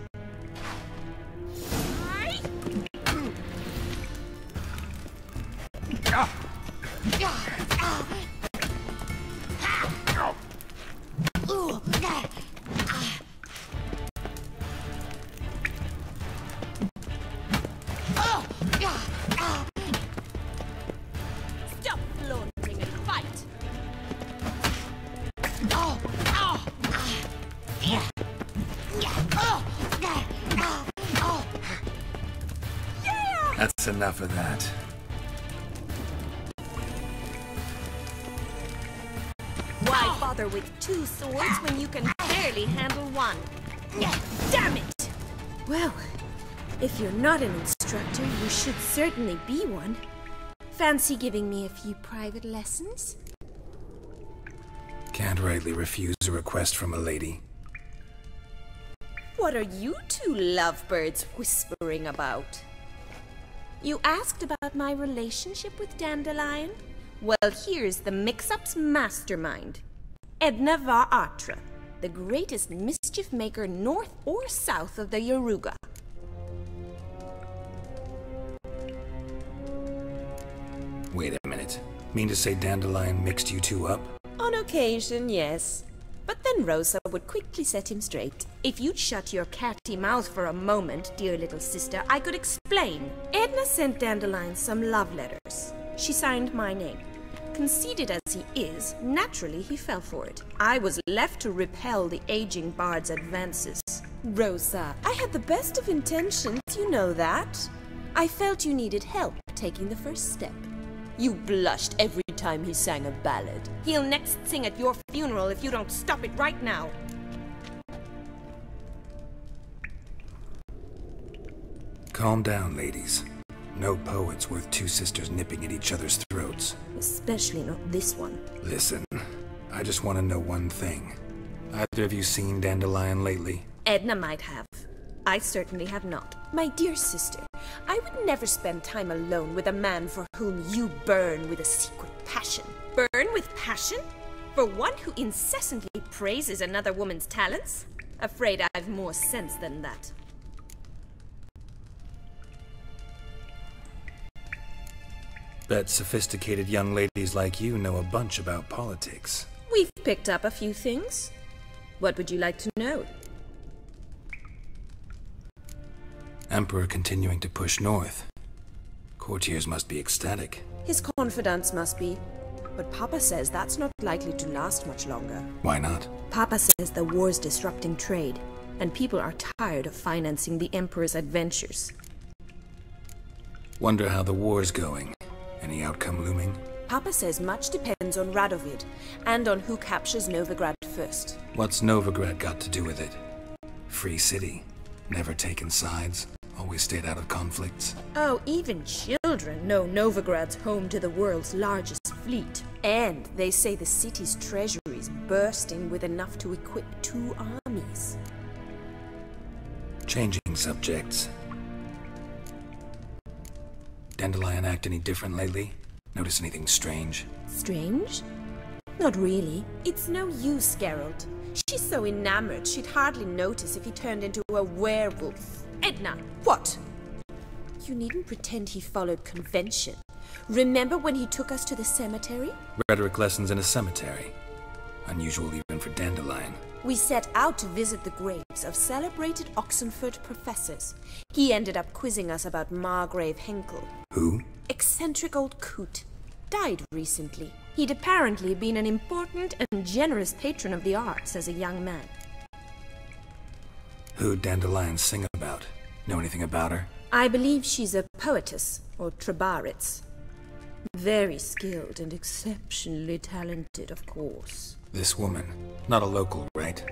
That's enough of that. Why bother with 2 swords when you can barely handle one? Damn it! Well, if you're not an instructor, you should certainly be one. Fancy giving me a few private lessons? Can't rightly refuse a request from a lady. What are you 2 lovebirds whispering about? You asked about my relationship with Dandelion? Well, here's the mix-up's mastermind. Edna Va'atra, the greatest mischief maker north or south of the Yaruga. Wait a minute. Mean to say Dandelion mixed you 2 up? On occasion, yes. But then Rosa would quickly set him straight. If you'd shut your catty mouth for a moment, dear little sister, I could explain. Edna sent Dandelion some love letters. She signed my name. Conceited as he is, naturally he fell for it. I was left to repel the aging bard's advances. Rosa, I had the best of intentions, you know that. I felt you needed help taking the first step. You blushed every time he sang a ballad. He'll next sing at your funeral if you don't stop it right now. Calm down, ladies. No poet's worth 2 sisters nipping at each other's throats. Especially not this one. Listen, I just want to know one thing. Either of you seen Dandelion lately? Edna might have. I certainly have not. My dear sister, I would never spend time alone with a man for whom you burn with a secret passion. Burn with passion? For one who incessantly praises another woman's talents? Afraid I've more sense than that. Bet sophisticated young ladies like you know a bunch about politics. We've picked up a few things. What would you like to know? Emperor continuing to push north. Courtiers must be ecstatic. His confidants must be. But Papa says that's not likely to last much longer. Why not? Papa says the war's disrupting trade, and people are tired of financing the Emperor's adventures. Wonder how the war's going. Any outcome looming? Papa says much depends on Radovid, and on who captures Novigrad first. What's Novigrad got to do with it? Free city. Never taken sides. Always stayed out of conflicts. Oh, even children know Novigrad's home to the world's largest fleet. And they say the city's treasury is bursting with enough to equip 2 armies. Changing subjects. Dandelion act any different lately? Notice anything strange? Strange? Not really. It's no use, Geralt. She's so enamored she'd hardly notice if he turned into a werewolf. Edna, what? You needn't pretend he followed convention. Remember when he took us to the cemetery? Rhetoric lessons in a cemetery. Unusual even for Dandelion. We set out to visit the graves of celebrated Oxenford professors. He ended up quizzing us about Margrave Henkel. Who? Eccentric old coot. Died recently. He'd apparently been an important and generous patron of the arts as a young man. Who'd Dandelion sing about? Know anything about her? I believe she's a poetess, or trabaritz. Very skilled and exceptionally talented, of course. This woman. Not a local, right?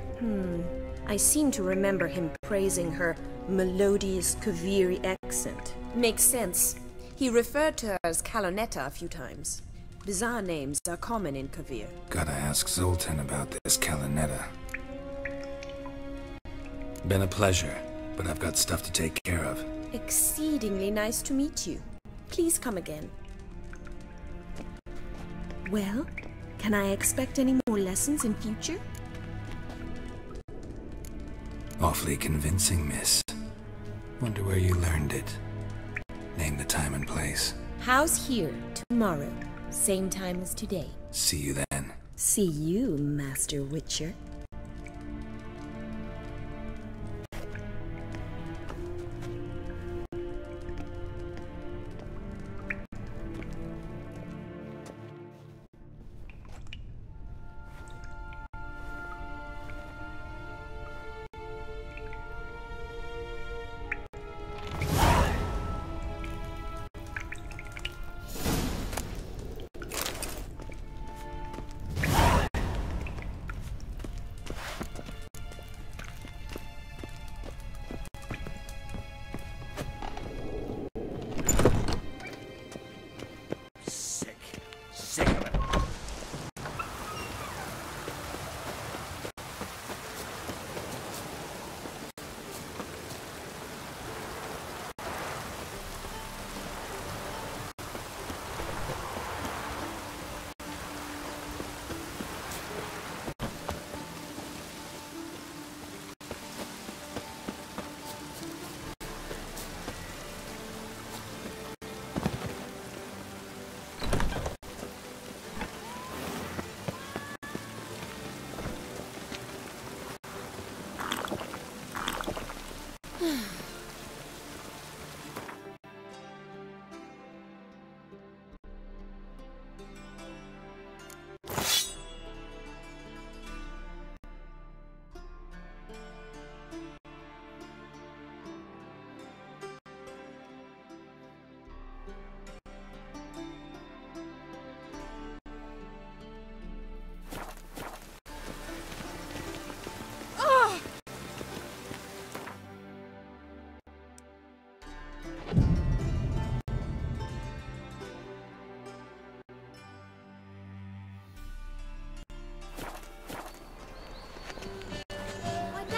I seem to remember him praising her melodious Kaviri accent. Makes sense. He referred to her as Kalonetta a few times. Bizarre names are common in Kavir. Gotta ask Zoltan about this Kalonetta. Been a pleasure, but I've got stuff to take care of. Exceedingly nice to meet you. Please come again. Well, can I expect any more lessons in future? Awfully convincing, miss. Wonder where you learned it. Name the time and place. House here, tomorrow. Same time as today. See you then. See you, Master Witcher.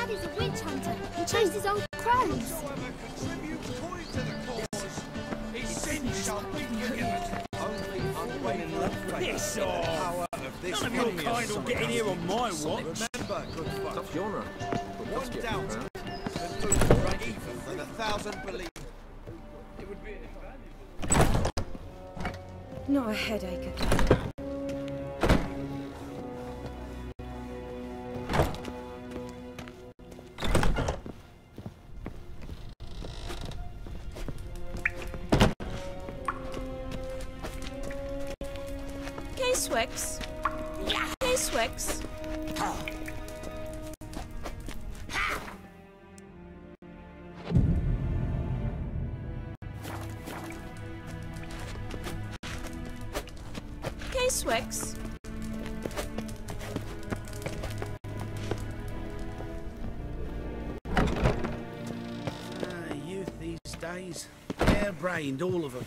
He's a witch hunter. He chases old crows. Piss off! None of your kind will get in here on my watch. Remember, good fuck. Tough genre. One doubt, and prove right even for the 1,000 believe. It would be Not a headache again. K-Swex. K-Swex. K-Swex. Youth these days. Hair-brained, all of them.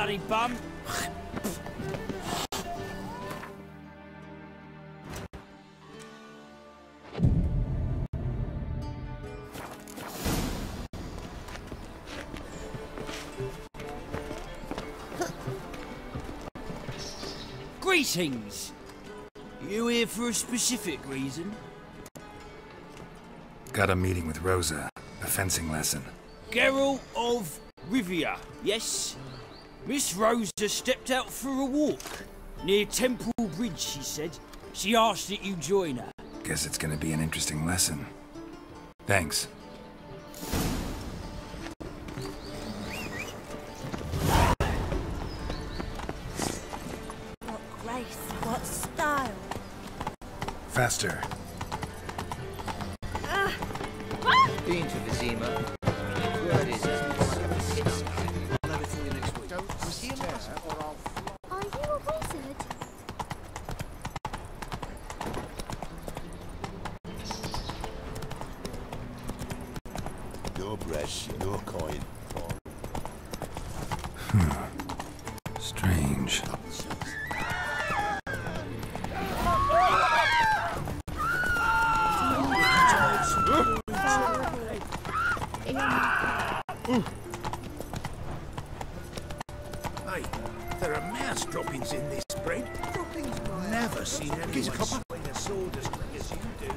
bloody bum. Greetings! You here for a specific reason? Got a meeting with Rosa. A fencing lesson. Geralt of Rivia, yes? Miss Rosa stepped out for a walk. Near Temple Bridge, she said. She asked that you join her. Guess it's gonna be an interesting lesson. Thanks. What grace, what style. Faster. Been to Vizima. Word is I'll have it for you next week. Don't stare or I'll... Are you a wizard? No breath, no coin. Strange. Hey, there are mouse droppings in this bread. Never seen anyone swing a sword as quick as you do.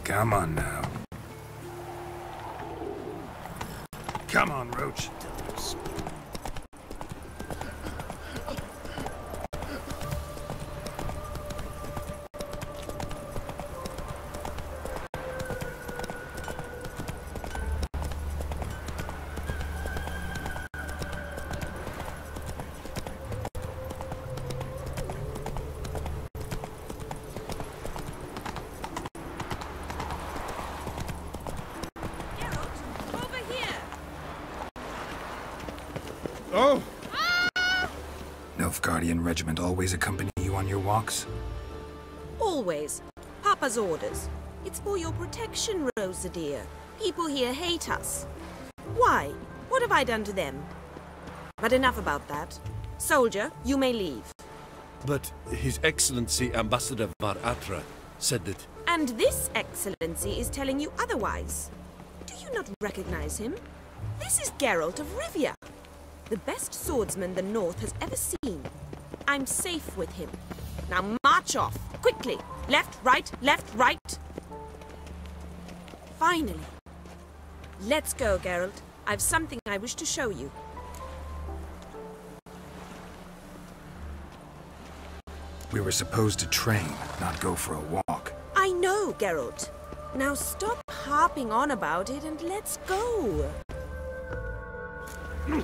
Come on now. Come on, Roach. Oh! Nilfgaardian regiment always accompany you on your walks? Always. Papa's orders. It's for your protection, Rosa dear. People here hate us. Why? What have I done to them? But enough about that. Soldier, you may leave. But His Excellency Ambassador Var Atra said that... And this excellency is telling you otherwise. Do you not recognize him? This is Geralt of Rivia, the best swordsman the North has ever seen. I'm safe with him. Now march off, quickly. Left, right. Finally. Let's go, Geralt. I've something I wish to show you. We were supposed to train, not go for a walk. I know, Geralt. Now stop harping on about it and let's go. You're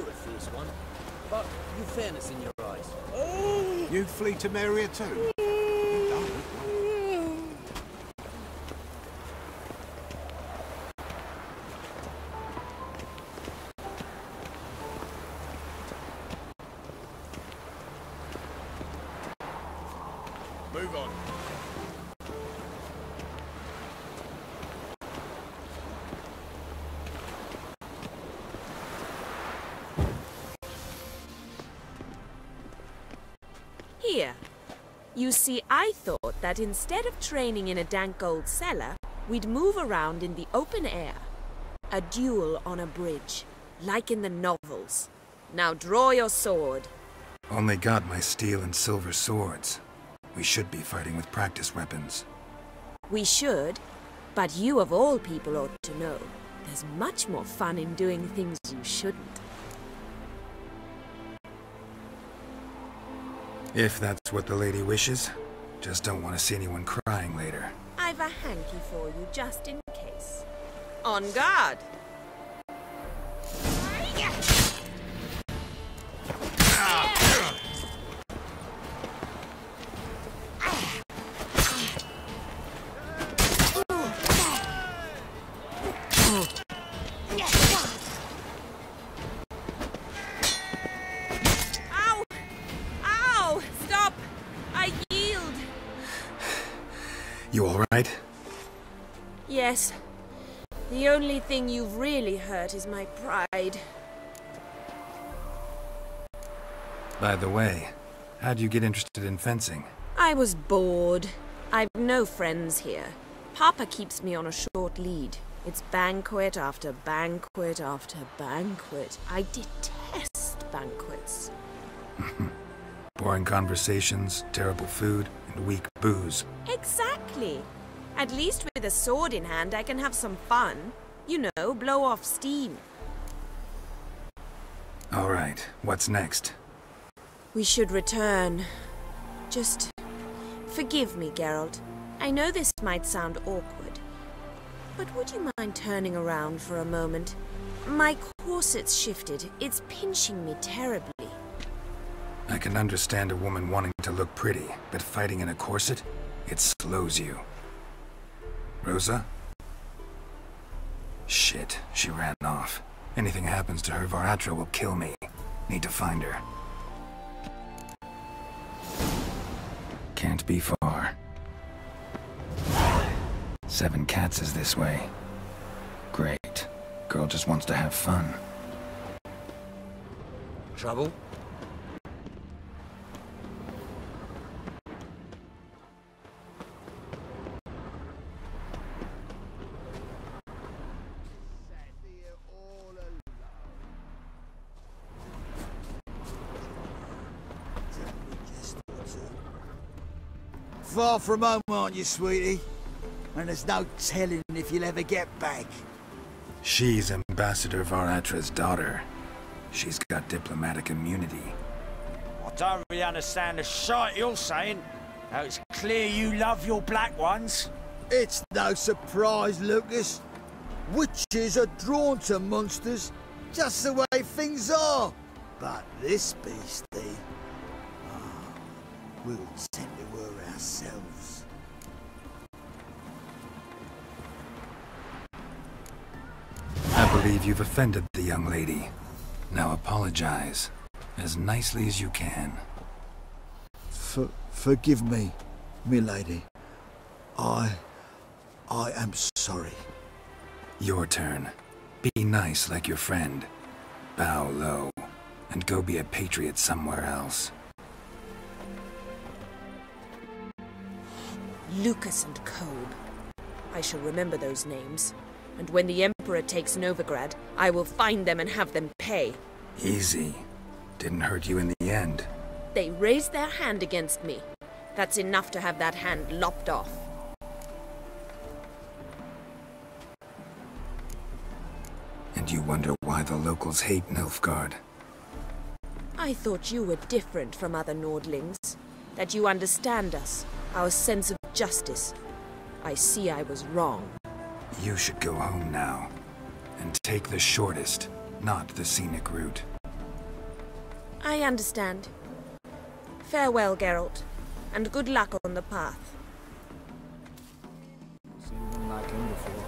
a fierce one, but you've fairness in your eyes. You flee to Meria too? Move on. Here. You see, I thought that instead of training in a dank old cellar, we'd move around in the open air. A duel on a bridge, like in the novels. Now draw your sword. Only got my steel and silver swords. We should be fighting with practice weapons. We should, but you of all people ought to know. There's much more fun in doing things you shouldn't. If that's what the lady wishes. Just don't want to see anyone crying later. I've a hanky for you, just in case. On guard! You all right? Yes. The only thing you've really hurt is my pride. By the way, how'd you get interested in fencing? I was bored. I've no friends here. Papa keeps me on a short lead. It's banquet after banquet after banquet. I detest banquets. Boring conversations, terrible food, and weak booze. Exactly. At least with a sword in hand, I can have some fun. You know, blow off steam. All right, what's next? We should return. Just forgive me, Geralt. I know this might sound awkward, but would you mind turning around for a moment? My corset's shifted. It's pinching me terribly. I can understand a woman wanting to look pretty, but fighting in a corset, it slows you. Rosa? Shit, she ran off. Anything happens to her, Varatra will kill me. Need to find her. Can't be far. 7 Cats is this way. Great. Girl just wants to have fun. Trouble? Far from home, aren't you, sweetie? And there's no telling if you'll ever get back. She's Ambassador Varatra's daughter. She's got diplomatic immunity. I don't really understand the shite you're saying. Now it's clear you love your black ones. It's no surprise, Lucas. Witches are drawn to monsters, just the way things are. But this beastie, we'll tend to her ourselves. I believe you've offended the young lady. Now apologize, as nicely as you can. Forgive me, milady. I am sorry. Your turn. Be nice like your friend. Bow low, and go be a patriot somewhere else. Lucas and Cobe. I shall remember those names. And when the Emperor takes Novigrad, I will find them and have them pay. Easy. Didn't hurt you in the end. They raised their hand against me. That's enough to have that hand lopped off. And you wonder why the locals hate Nilfgaard. I thought you were different from other Nordlings. That you understand us, our sense of justice. I see I was wrong. You should go home now. And take the shortest, not the scenic route. I understand. Farewell, Geralt. And good luck on the path. Seen one like him before.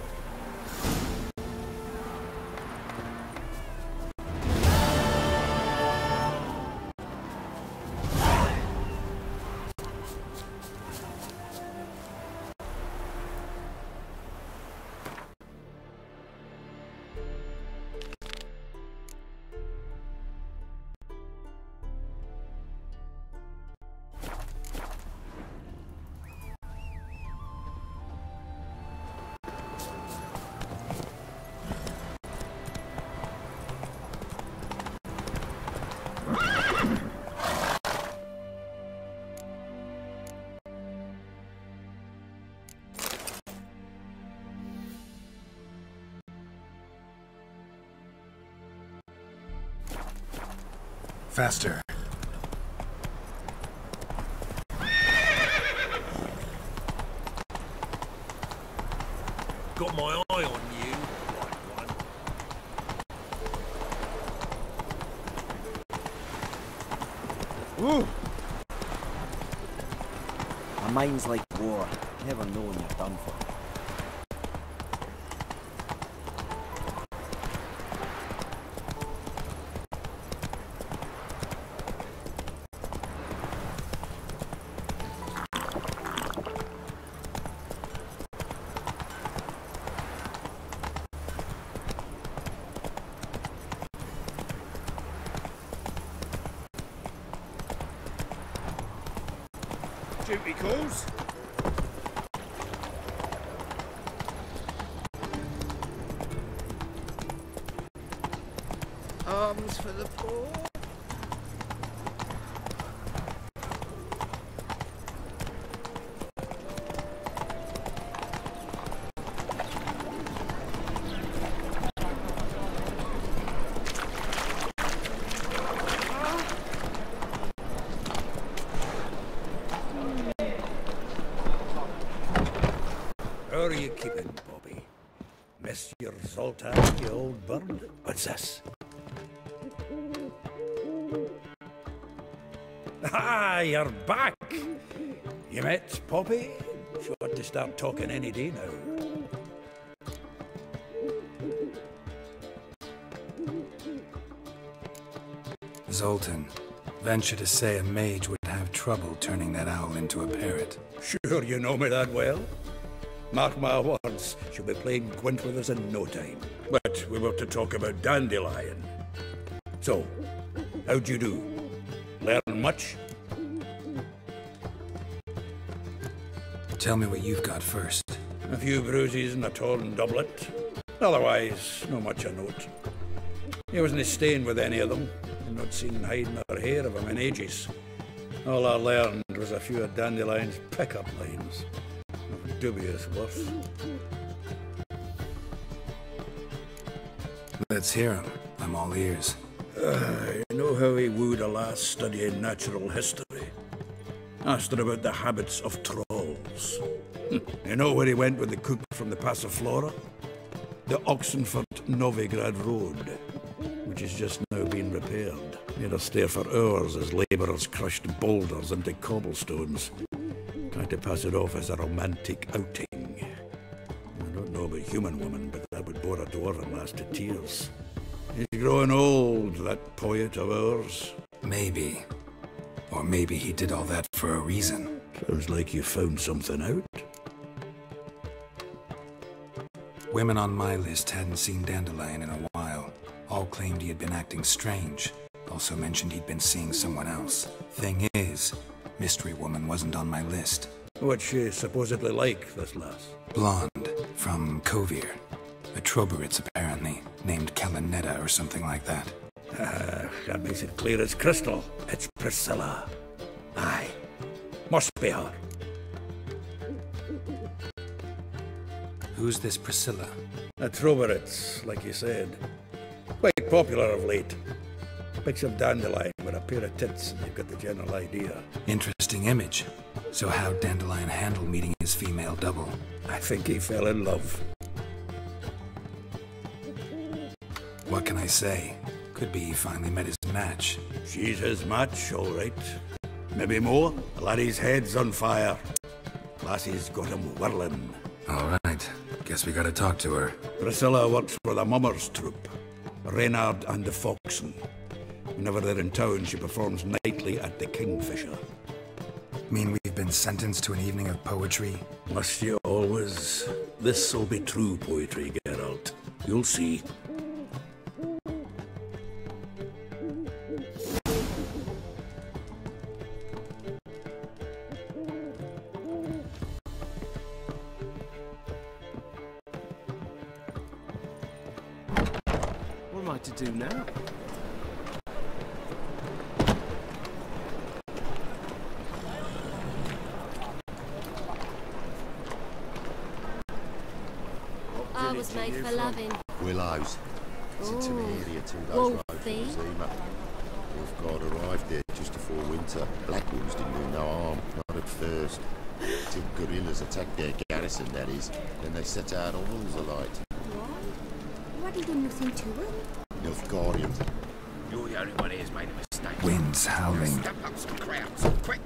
Faster. Got my eye on you, Woo! My mind's like war. Never know when you're done for. Duty calls. Arms for the poor. How are you keeping, Bobby? Miss your Zoltan, you old bird? What's this? Ah, you're back! You met Poppy? She ought to start talking any day now. Zoltan, venture to say a mage would have trouble turning that owl into a parrot. Sure you know me that well? Mark my words, she'll be playing Gwent with us in no time. But we were to talk about Dandelion. So, how'd you do? Learn much? Tell me what you've got first. A few bruises and a torn doublet. Otherwise, no much a note. He wasn't staying with any of them. I'd not seen hide nor hair of him in ages. All I learned was a few of Dandelion's pickup lines. Of dubious worth. Let's hear him. I'm all ears. You know how he wooed a lass studying natural history? Asked her about the habits of trolls. You know where he went with the cook from the Passiflora? The Oxenfurt-Novigrad Road, which is just now being repaired. Made her stare for hours as labourers crushed boulders into cobblestones, trying to pass it off as a romantic outing. I don't know about human women, but that would bore a dwarven lass to tears. He's growing old, that poet of ours. Maybe. Or maybe he did all that for a reason. Sounds like you found something out. Women on my list hadn't seen Dandelion in a while. All claimed he had been acting strange. Also mentioned he'd been seeing someone else. Thing is, Mystery Woman wasn't on my list. What's she supposedly like, this lass? Blonde, From Kovir. A Troberitz, apparently, named Kalanetta or something like that. That makes it clear as crystal. It's Priscilla. Aye. Must be her. Who's this Priscilla? A Troberitz, like you said. Quite popular of late. Picture of Dandelion with a pair of tits, and you've got the general idea. Interesting image. So how'd Dandelion handle meeting his female double? I think he fell in love. What can I say? Could be he finally met his match. She's his match, all right. Maybe more. The laddie's head's on fire. Lassie's got him whirling. All right. Guess we gotta talk to her. Priscilla works for the Mummers troupe. Reynard and the Foxen. Whenever they're in town, she performs nightly at the Kingfisher. Mean we've been sentenced to an evening of poetry? Must you always? This'll be true poetry, Geralt. You'll see. What am I to do now? I was made for loving. Willows. It's a area 2 days road from Zima. Wolfguard arrived there just before winter. Black Wolves didn't do no harm, not at first. Till guerrillas attacked their garrison, that is. Then they set out all walls alight. Why? You hadn't done nothing to him. Nilfgaardians. You're the only one here's made a mistake. Wind's howling. Step up some crowds, quick!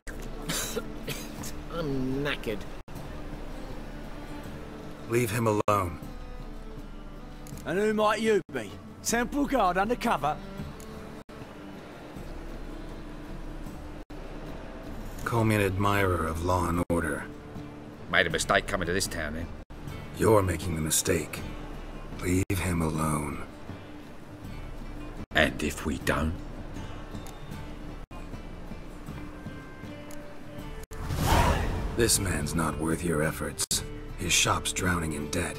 I'm knackered. Leave him alone. And who might you be? Temple Guard undercover? Call me an admirer of law and order. Made a mistake coming to this town, then. You're making the mistake. Leave him alone. And if we don't? This man's not worth your efforts. His shop's drowning in debt.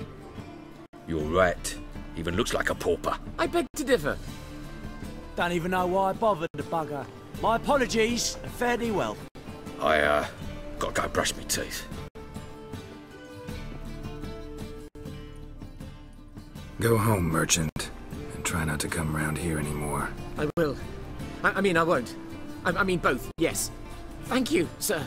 You're right. Even looks like a pauper. I beg to differ. Don't even know why I bothered the bugger. My apologies, and fare thee well. I, gotta go brush my teeth. Go home, merchant, and try not to come round here anymore. I will. I mean, I won't. I mean, both, yes. Thank you, sir.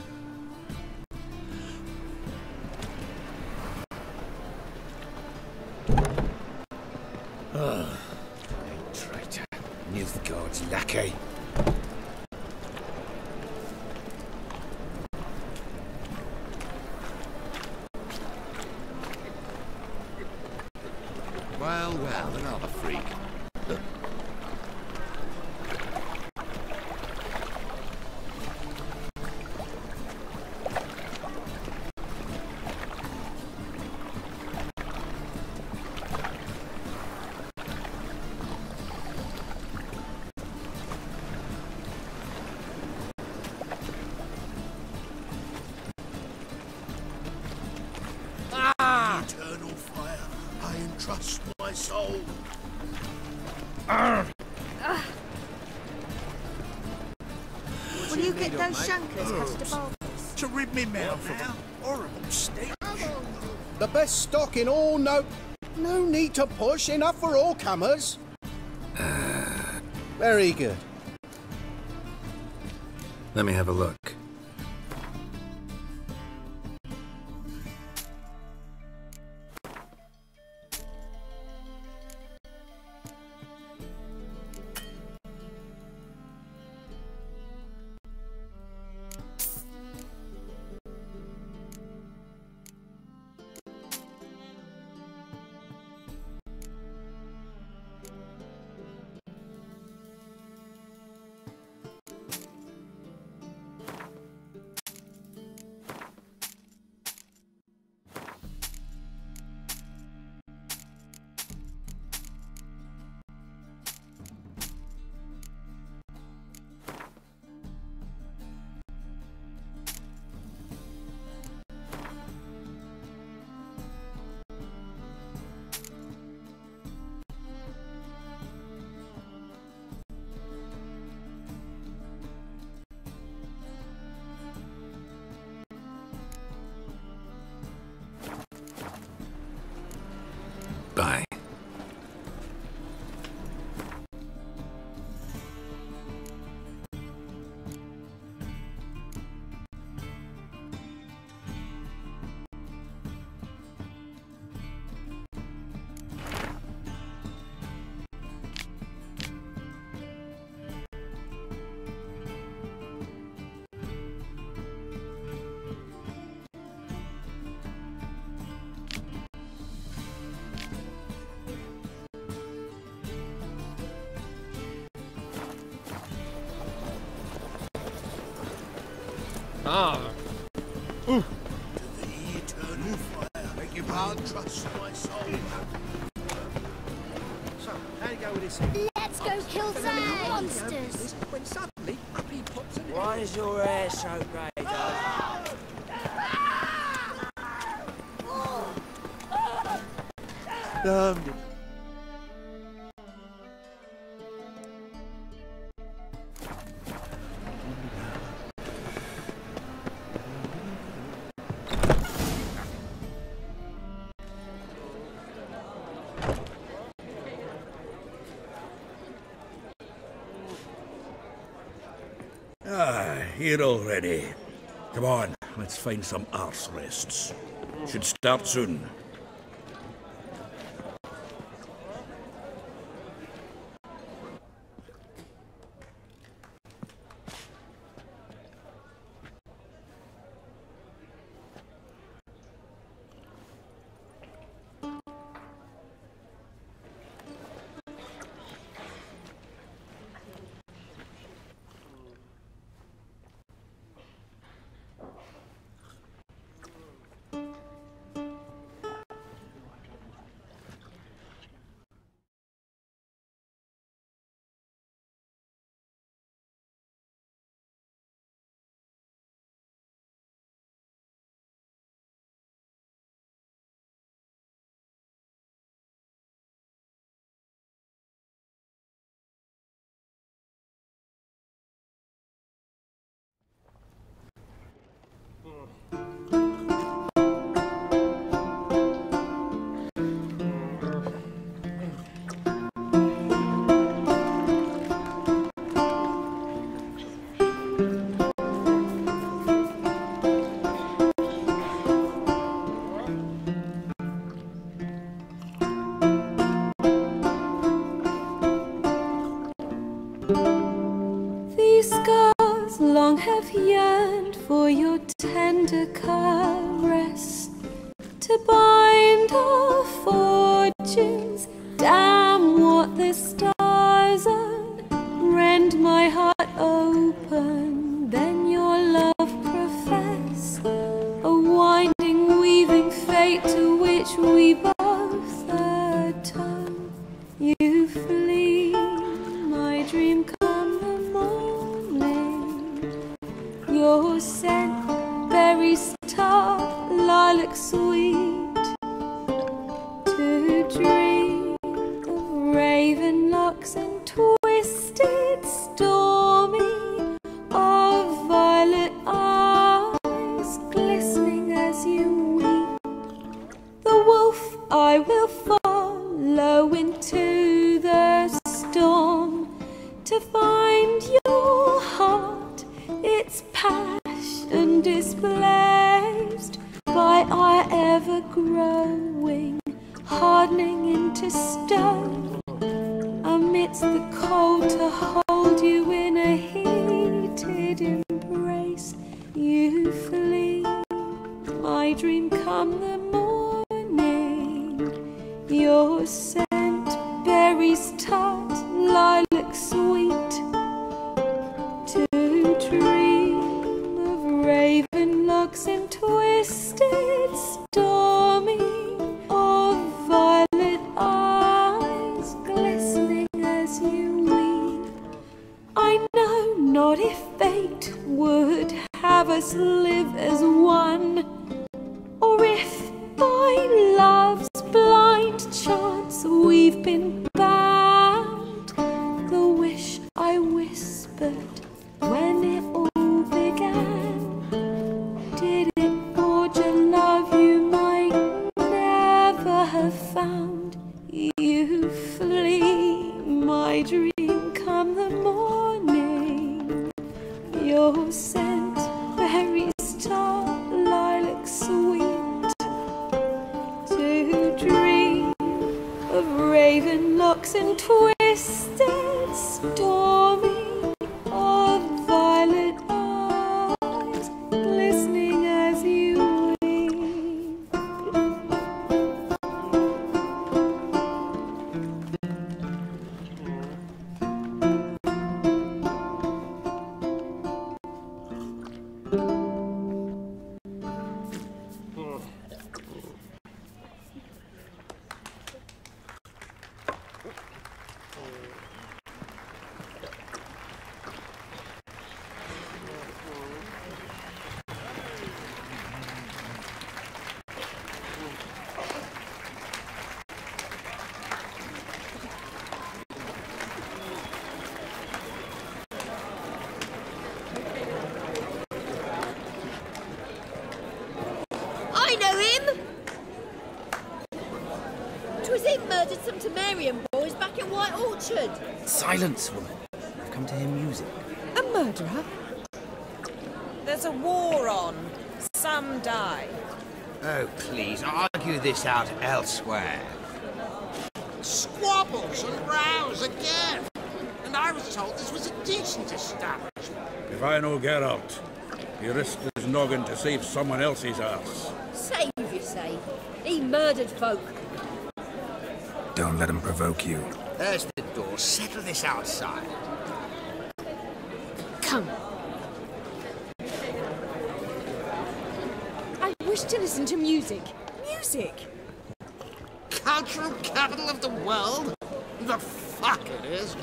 Traitor. Nilfgaard's lackey. Well, another freak. Eternal fire, I entrust my soul. Will you get those shankers past the barbers? To rid me mouth of a horrible stench. The best stock in all, no need to push, enough for all comers. Very good. Let me have a look. Ah. To the eternal fire. Make your blood trust my soul. So, how do you go with this? Let's go kill some monsters. When suddenly, up he pops and... Why is your hair so grey, darling? Damned it. Here already. Come on, let's find some arse rests. Should start soon. These scars long have yearned for your tender caress, to bind our fortunes. Damn what the stars are, rend my heart open, then your love profess, a winding, weaving fate to which we both atone. You flee, my dream come the morning, your scent, berry star, lilac sweet, to dream of raven locks and twisted, stormy, of violet eyes glistening as you weep. The wolf I will follow into the storm, to find your heart, its passion displaced by our ever-growing, hardening into stone, amidst the cold to hold you in a heated embrace. You flee, my dream come the morning, your scent, berries tart, lilac sweet, to dream of raven locks and twisted, stormy, of violet eyes glistening as you weep. I know not if fate would have us live as one, or if by love's blind chance we've been bound. The wish I whispered when it all began, did it forge a love you might never have found? You flee, my dream come the morning, your scent, berry star, lilac sweet, to dream of raven locks and twisted, stormy, of violet eyes glistening as you weep. I know him! 'Twas him murdered some Temerian boys back in White Orchard. Silence, woman. I've come to hear music. A murderer? There's a war on. Some die. Oh, please, argue this out elsewhere. Squabbles and rows again. And I was told this was a decent establishment. If I know Geralt, he risked his noggin to save someone else's arse. Save, you say? He murdered folk. Don't let him provoke you. There's the door. Settle this outside. Come. I wish to listen to music. Music! Cultural capital of the world? The fuck it is.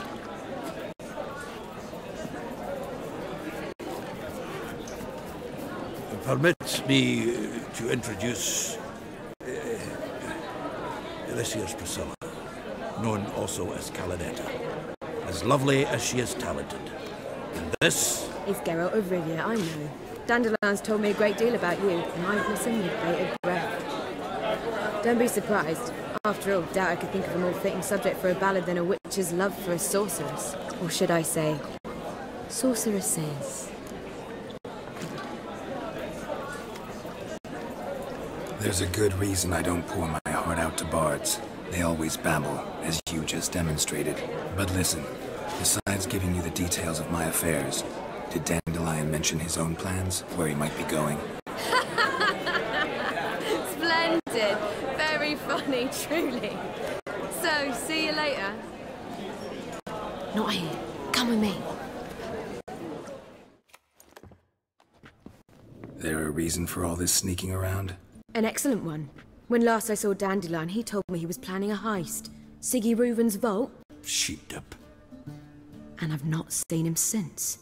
Permit me to introduce this here's Priscilla, known also as Caladetta. As lovely as she is talented. And this is Geralt of Rivia, I know. Dandelion's told me a great deal about you, and I've listened with bated breath. Don't be surprised. After all, doubt I could think of a more fitting subject for a ballad than a witch's love for a sorceress. Or should I say, sorceresses. There's a good reason I don't pour my heart out to bards. They always babble, as you just demonstrated. But listen, besides giving you the details of my affairs, did Dandelion mention his own plans, where he might be going? Splendid. Very funny, truly. So, see you later. Not here. Come with me. There a reason for all this sneaking around? An excellent one. When last I saw Dandelion, he told me he was planning a heist. Siggy Reuven's vault. Sheep-dip. And I've not seen him since.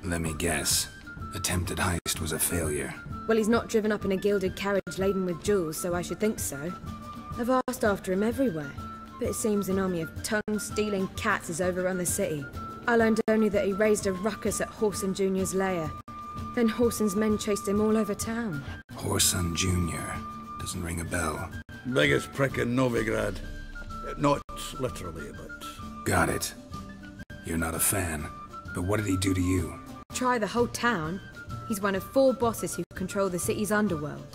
Let me guess. Attempted heist was a failure. Well, he's not driven up in a gilded carriage laden with jewels, so I should think so. I've asked after him everywhere, but it seems an army of tongue-stealing cats has overrun the city. I learned only that he raised a ruckus at Whoreson Jr.'s lair. Then Whoreson's men chased him all over town. Whoreson Jr. Doesn't ring a bell. Biggest prick in Novigrad. Not literally, but... Got it. You're not a fan. But what did he do to you? Try the whole town. He's one of 4 bosses who control the city's underworld.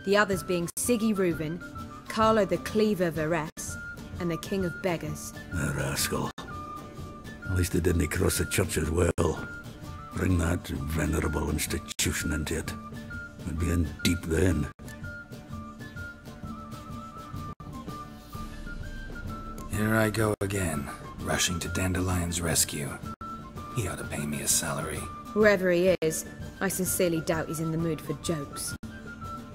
The others being Siggy Reuven, Carlo the Cleaver Varese, and the King of Beggars. The rascal. At least he didn't cross the church as well. Bring that venerable institution into it. We'd be in deep then. Here I go again, rushing to Dandelion's rescue. He ought to pay me a salary. Wherever he is, I sincerely doubt he's in the mood for jokes.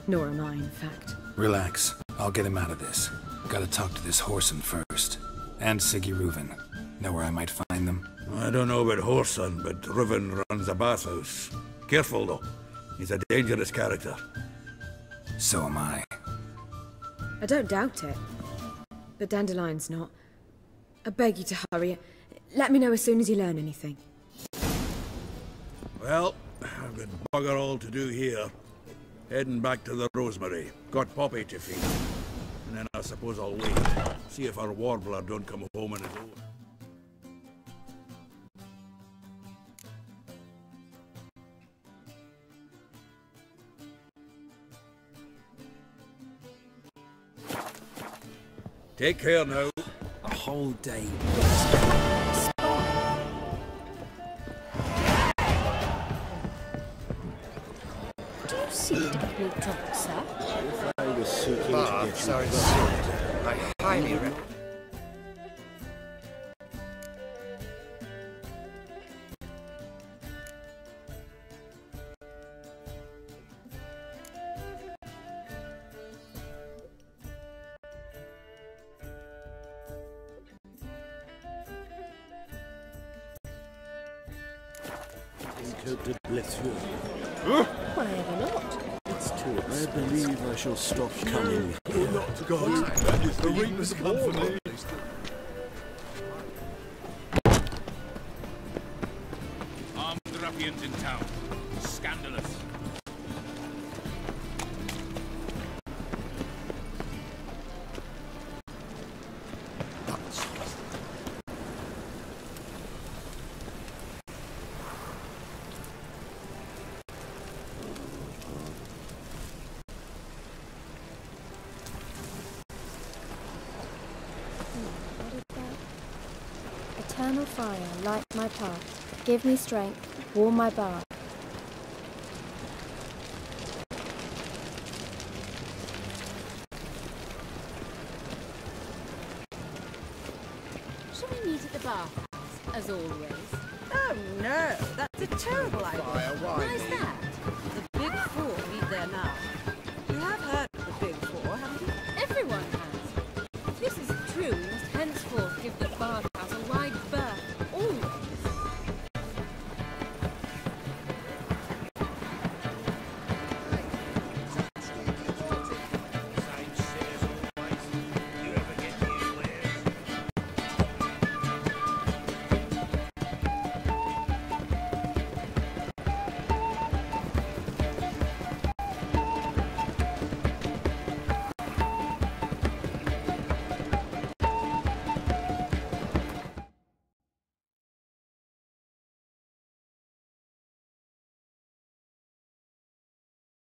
Nor am I, in fact. Relax. I'll get him out of this. Gotta talk to this Whoreson first. And Siggy Reuven. Know where I might find them? I don't know about Whoreson, but Reuven runs a bathhouse. Careful, though. He's a dangerous character. So am I. I don't doubt it. But Dandelion's not. I beg you to hurry. Let me know as soon as you learn anything. Well, I've got bugger all to do here. Heading back to the Rosemary. Got Poppy to feed. And then I suppose I'll wait. See if our warbler don't come home on his own. Take care now. A whole day. Do you seek to get me drunk, sir? If I was seeking to get you sorry, I highly recommend. Why ever not? It's too expensive. I believe I shall stop coming here. Not God. That is the Reaper's come for me. ruffians in town. Scandalous. Eternal fire, light my path. Give me strength, warm my bark. Shall we meet at the bathhouse, as always? Oh no, that's a terrible idea. Fire, why Why's me? that?